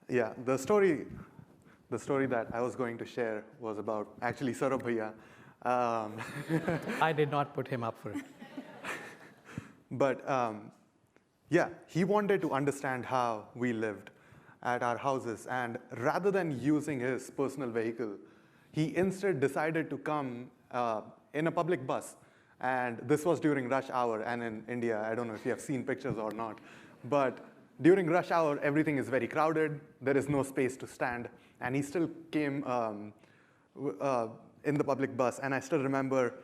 Speaker 14: Yeah, the story that I was going to share was about actually Saurabh Bhaiya.
Speaker 13: I did not put him up for it.
Speaker 14: But yeah, he wanted to understand how we lived at our houses. And rather than using his personal vehicle, he instead decided to come in a public bus. And this was during rush hour. And in India, I don't know if you have seen pictures or not, but during rush hour, everything is very crowded. There is no space to stand. And he still came in the public bus. And I still remember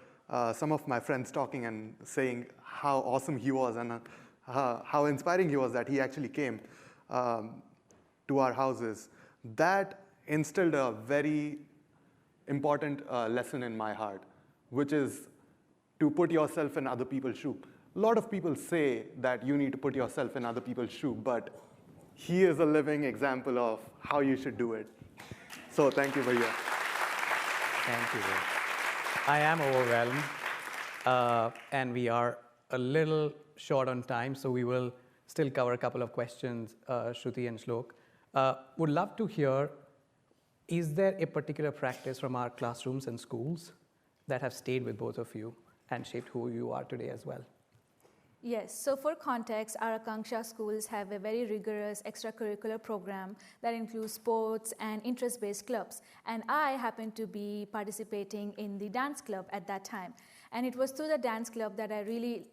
Speaker 14: some of my friends talking and saying how awesome he was and how inspiring he was that he actually came to our houses. That instilled a very important lesson in my heart, which is to put yourself in other people's shoes. A lot of people say that you need to put yourself in other people's shoes, but he is a living example of how you should do it. So thank you, Bhaiya.
Speaker 13: Thank you. I am overwhelmed, and we are a little short on time, so we will still cover a couple of questions, Shruti and Shlok. Would love to hear Is there a particular practice from our classrooms and schools that have stayed with both of you and shaped who you are today as well?
Speaker 15: Yes, so for context, our Akanksha schools have a very rigorous extracurricular program that includes sports and interest-based clubs. And I happened to be participating in the dance club at that time. And it was through the dance club that I really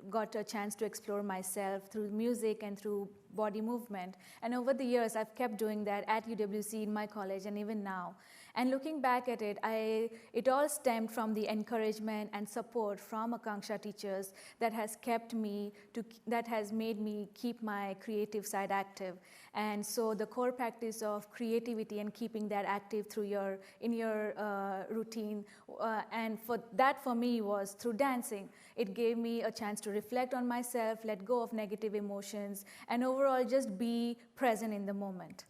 Speaker 15: got a chance to explore myself through music and through body movement. And over the years, I've kept doing that at UWC, in my college, and even now. And looking back at it, it all stemmed from the encouragement and support from Akanksha teachers that has made me keep my creative side active. And so the core practice of creativity and keeping that active in your routine, and for me was through dancing. It gave me a chance to reflect on myself, let go of negative emotions, and overall just be present in the moment.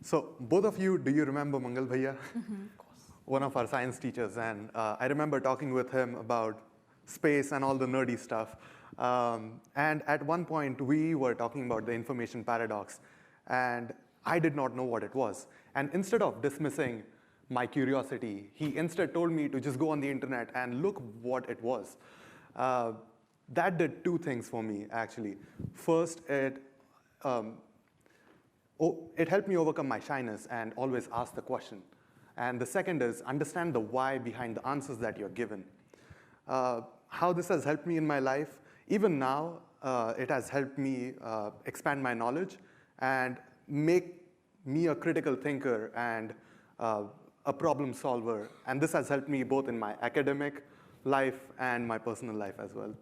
Speaker 14: So both of you, do you remember Mangal Bhaiya?
Speaker 15: Mm-hmm.
Speaker 14: One of our science teachers, and I remember talking with him about space and all the nerdy stuff. And at one point, we were talking about the information paradox, and I did not know what it was. And instead of dismissing my curiosity, he instead told me to just go on the internet and look what it was. That did two things for me, actually. First, it helped me overcome my shyness and always ask the question. And the second is understand the why behind the answers that you're given. How this has helped me in my life, even now, it has helped me expand my knowledge and make me a critical thinker and a problem solver. And this has helped me both in my academic life and my personal life as well.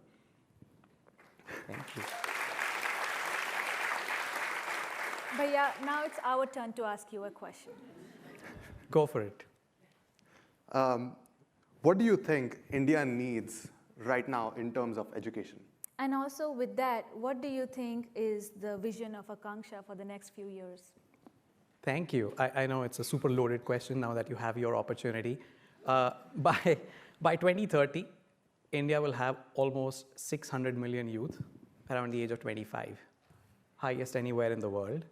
Speaker 13: Thank you.
Speaker 15: But yeah, now it's our turn to ask you a question.
Speaker 13: Go for it.
Speaker 14: What do you think India needs right now in terms of education?
Speaker 15: And also with that, what do you think is the vision of Akanksha for the next few years?
Speaker 13: Thank you. I know it's a super loaded question now that you have your opportunity. By 2030, India will have almost 600 million youth around the age of 25, highest anywhere in the world.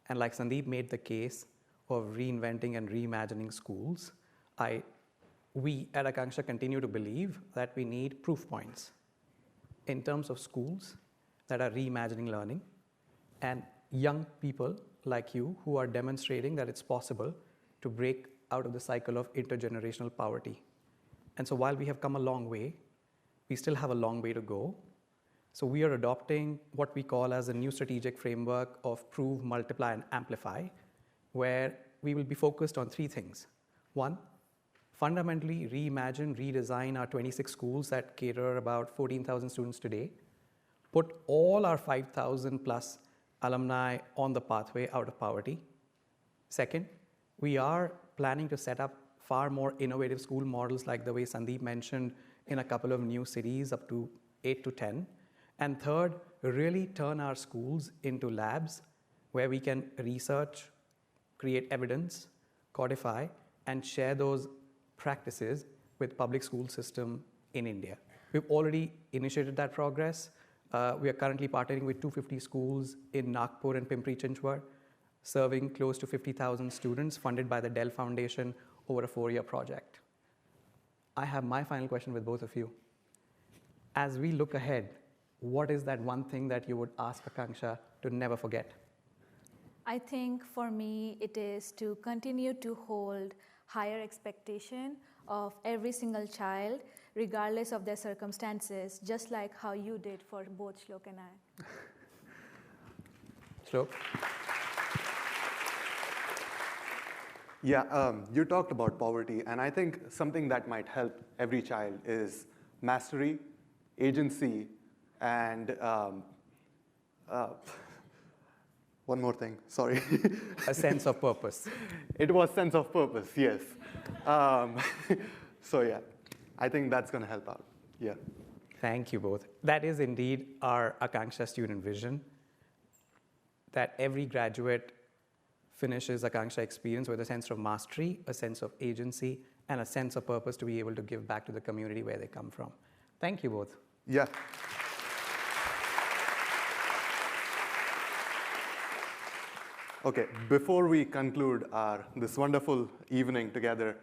Speaker 13: And like Sandeep made the case of reinventing and reimagining schools, we at Akanksha continue to believe that we need proof points in terms of schools that are reimagining learning and young people like you who are demonstrating that it's possible to break out of the cycle of intergenerational poverty. And so while we have come a long way, we still have a long way to go. So we are adopting what we call as a new strategic framework of prove, multiply, and amplify, where we will be focused on three things. One, fundamentally reimagine, redesign our 26 schools that cater about 14,000 students today, put all our 5,000 plus alumni on the pathway out of poverty. Second, we are planning to set up far more innovative school models like the way Sandeep mentioned in a couple of new cities up to 8 to 10. And third, really turn our schools into labs where we can research, create evidence, codify, and share those practices with public school system in India. We've already initiated that progress. We are currently partnering with 250 schools in Nagpur and Pimpri Chinchwad, serving close to 50,000 students funded by the Dell Foundation over a 4-year project. I have my final question with both of you. As we look ahead, what is that one thing that you would ask Akanksha to never forget?
Speaker 15: I think for me, it is to continue to hold higher expectation of every single child, regardless of their circumstances, just like how you did for both Shlok and I.
Speaker 13: Shlok?
Speaker 14: Yeah, you talked about poverty, and I think something that might help every child is mastery, agency, and one more thing, sorry.
Speaker 13: A sense of purpose.
Speaker 14: It was sense of purpose, yes. So yeah, I think that's going to help out, yeah.
Speaker 13: Thank you both. That is indeed our Akanksha student vision, that every graduate finishes Akanksha experience with a sense of mastery, a sense of agency, and a sense of purpose to be able to give back to the community where they come from. Thank you both.
Speaker 14: Yeah. Okay, before we conclude this wonderful evening together,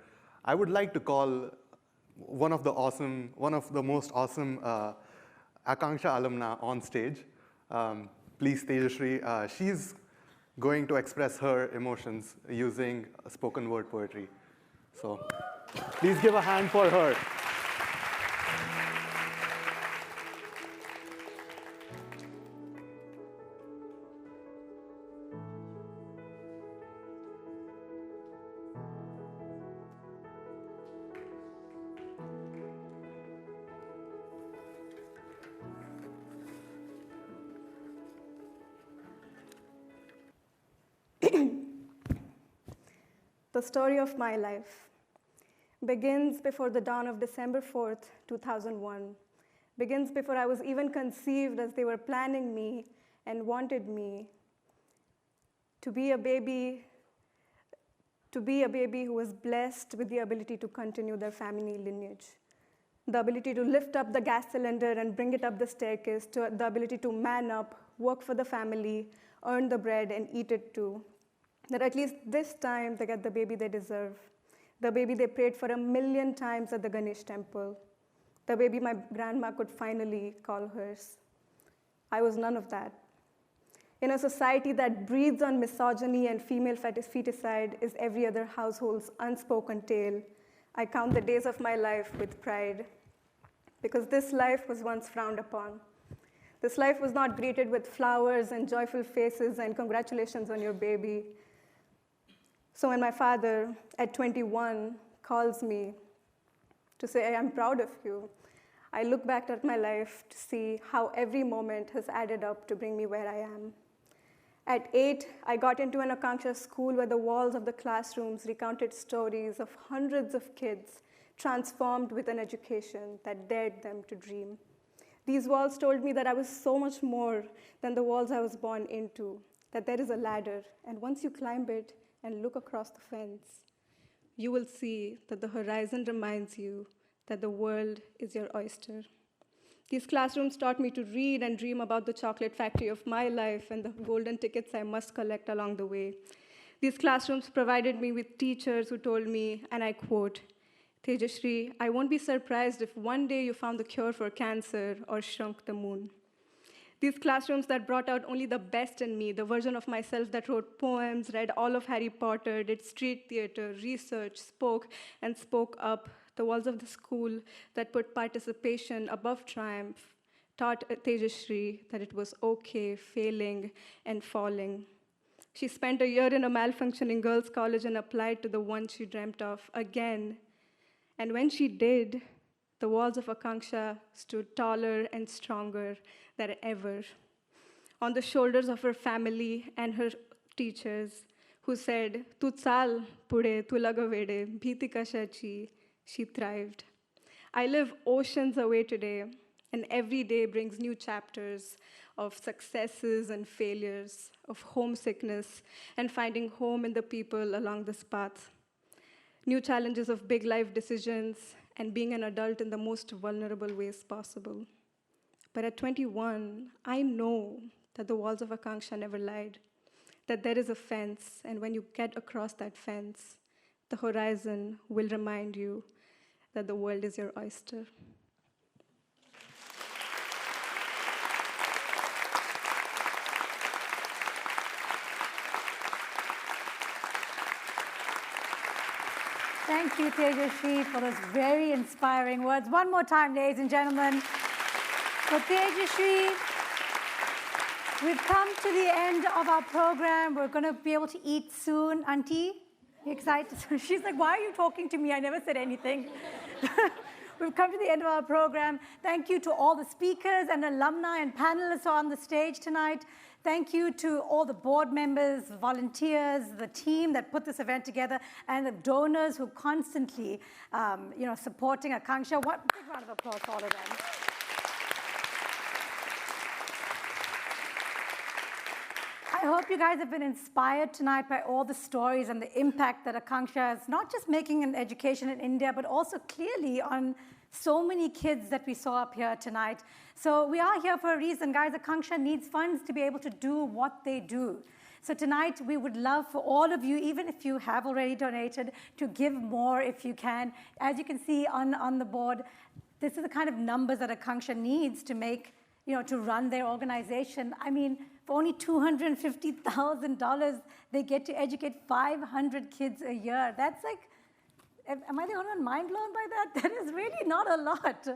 Speaker 14: I would like to call one of the most awesome Akanksha alumna on stage. Please, Tejashree. She's going to express her emotions using spoken word poetry. So please give a hand for her.
Speaker 16: The story of my life begins before the dawn of December 4th, 2001. Begins before I was even conceived, as they were planning me and wanted me to be a baby who was blessed with the ability to continue their family lineage. The ability to lift up the gas cylinder and bring it up the staircase, to the ability to man up, work for the family, earn the bread, and eat it too. That at least this time they get the baby they deserve. The baby they prayed for 1,000,000 times at the Ganesh temple. The baby my grandma could finally call hers. I was none of that. In a society that breeds on misogyny and female feticide is every other household's unspoken tale, I count the days of my life with pride, because this life was once frowned upon. This life was not greeted with flowers and joyful faces and congratulations on your baby. So when my father, at 21, calls me to say, I'm proud of you, I look back at my life to see how every moment has added up to bring me where I am. At 8, I got into an Akanksha school where the walls of the classrooms recounted stories of hundreds of kids transformed with an education that dared them to dream. These walls told me that I was so much more than the walls I was born into, that there is a ladder, and once you climb it and look across the fence, you will see that the horizon reminds you that the world is your oyster. These classrooms taught me to read and dream about the chocolate factory of my life and the golden tickets I must collect along the way. These classrooms provided me with teachers who told me, and I quote, Tejashree, I won't be surprised if one day you found the cure for cancer or shrunk the moon. These classrooms that brought out only the best in me, the version of myself that wrote poems, read all of Harry Potter, did street theater, research, spoke, and spoke up. The walls of the school that put participation above triumph taught Tejashree that it was okay failing and falling. She spent a year in a malfunctioning girls' college and applied to the one she dreamt of again. And when she did, the walls of Akanksha stood taller and stronger than ever, on the shoulders of her family and her teachers, who said, Tu chal pude, tu lagavede, bhiti kashachi. She thrived. I live oceans away today, and every day brings new chapters of successes and failures, of homesickness, and finding home in the people along this path. New challenges of big life decisions, and being an adult in the most vulnerable ways possible. But at 21, I know that the walls of Akanksha never lied, that there is a fence, and when you get across that fence, the horizon will remind you that the world is your oyster.
Speaker 3: Thank you, Tejashree, for those very inspiring words. One more time, ladies and gentlemen. So Tejashree, we've come to the end of our program. We're going to be able to eat soon. Auntie, you excited? She's like, why are you talking to me? I never said anything. We've come to the end of our program. Thank you to all the speakers and alumni and panelists who are on the stage tonight. Thank you to all the board members, volunteers, the team that put this event together, and the donors who constantly, supporting Akanksha. What a big round of applause for all of them. I hope you guys have been inspired tonight by all the stories and the impact that Akanksha is not just making in education in India, but also clearly on so many kids that we saw up here tonight. So we are here for a reason, guys. Akanksha needs funds to be able to do what they do. So tonight, we would love for all of you, even if you have already donated, to give more if you can. As you can see on the board, this is the kind of numbers that Akanksha needs to make, to run their organization. I mean, for only $250,000, they get to educate 500 kids a year. That's like, am I the only one mind blown by that? That is really not a lot.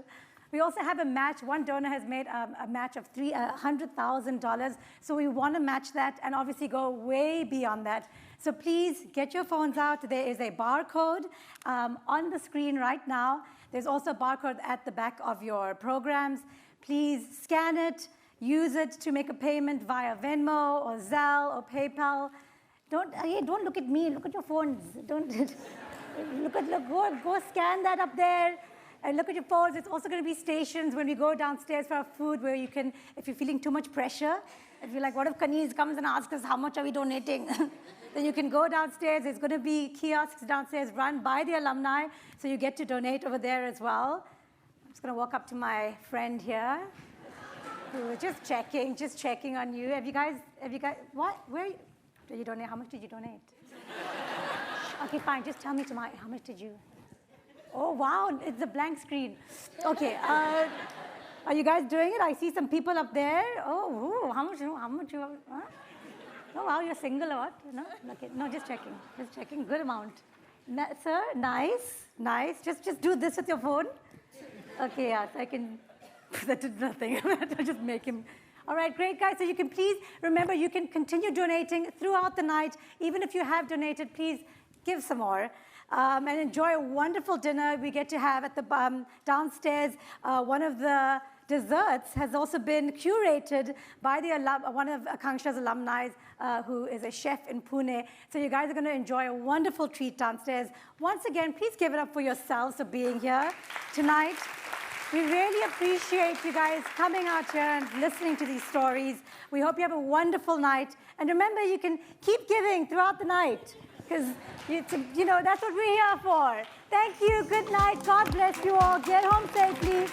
Speaker 3: We also have a match. One donor has made a match of $100,000. So we want to match that and obviously go way beyond that. So please get your phones out. There is a barcode on the screen right now. There's also a barcode at the back of your programs. Please scan it. Use it to make a payment via Venmo or Zelle or PayPal. Don't look at me. Look at your phones. Don't go scan that up there. And look at your phones. It's also going to be stations when we go downstairs for our food where you can, if you're feeling too much pressure, if you're like, what if Kaniz comes and asks us how much are we donating? Then you can go downstairs. There's going to be kiosks downstairs run by the alumni, so you get to donate over there as well. I'm just going to walk up to my friend here, who is just checking on you. Have you guys, what? Where did you donate? How much did you donate? Okay, fine. Just tell me tomorrow. How much did you? Oh, wow, it's a blank screen. Okay, are you guys doing it? I see some people up there. Oh, how much you, huh? Oh, wow, you're single or what? No? Okay, no, just checking, good amount. Sir, nice. Just do this with your phone. Okay, yes, I can, that did nothing. I'll just make him. All right, great, guys. So you can please, remember, you can continue donating throughout the night. Even if you have donated, please give some more. And enjoy a wonderful dinner we get to have at the downstairs. One of the desserts has also been curated by one of Akanksha's alumni, who is a chef in Pune. So you guys are going to enjoy a wonderful treat downstairs. Once again, please give it up for yourselves for being here tonight. We really appreciate you guys coming out here and listening to these stories. We hope you have a wonderful night. And remember, you can keep giving throughout the night, because that's what we're here for. Thank you. Good night. God bless you all. Get home safely.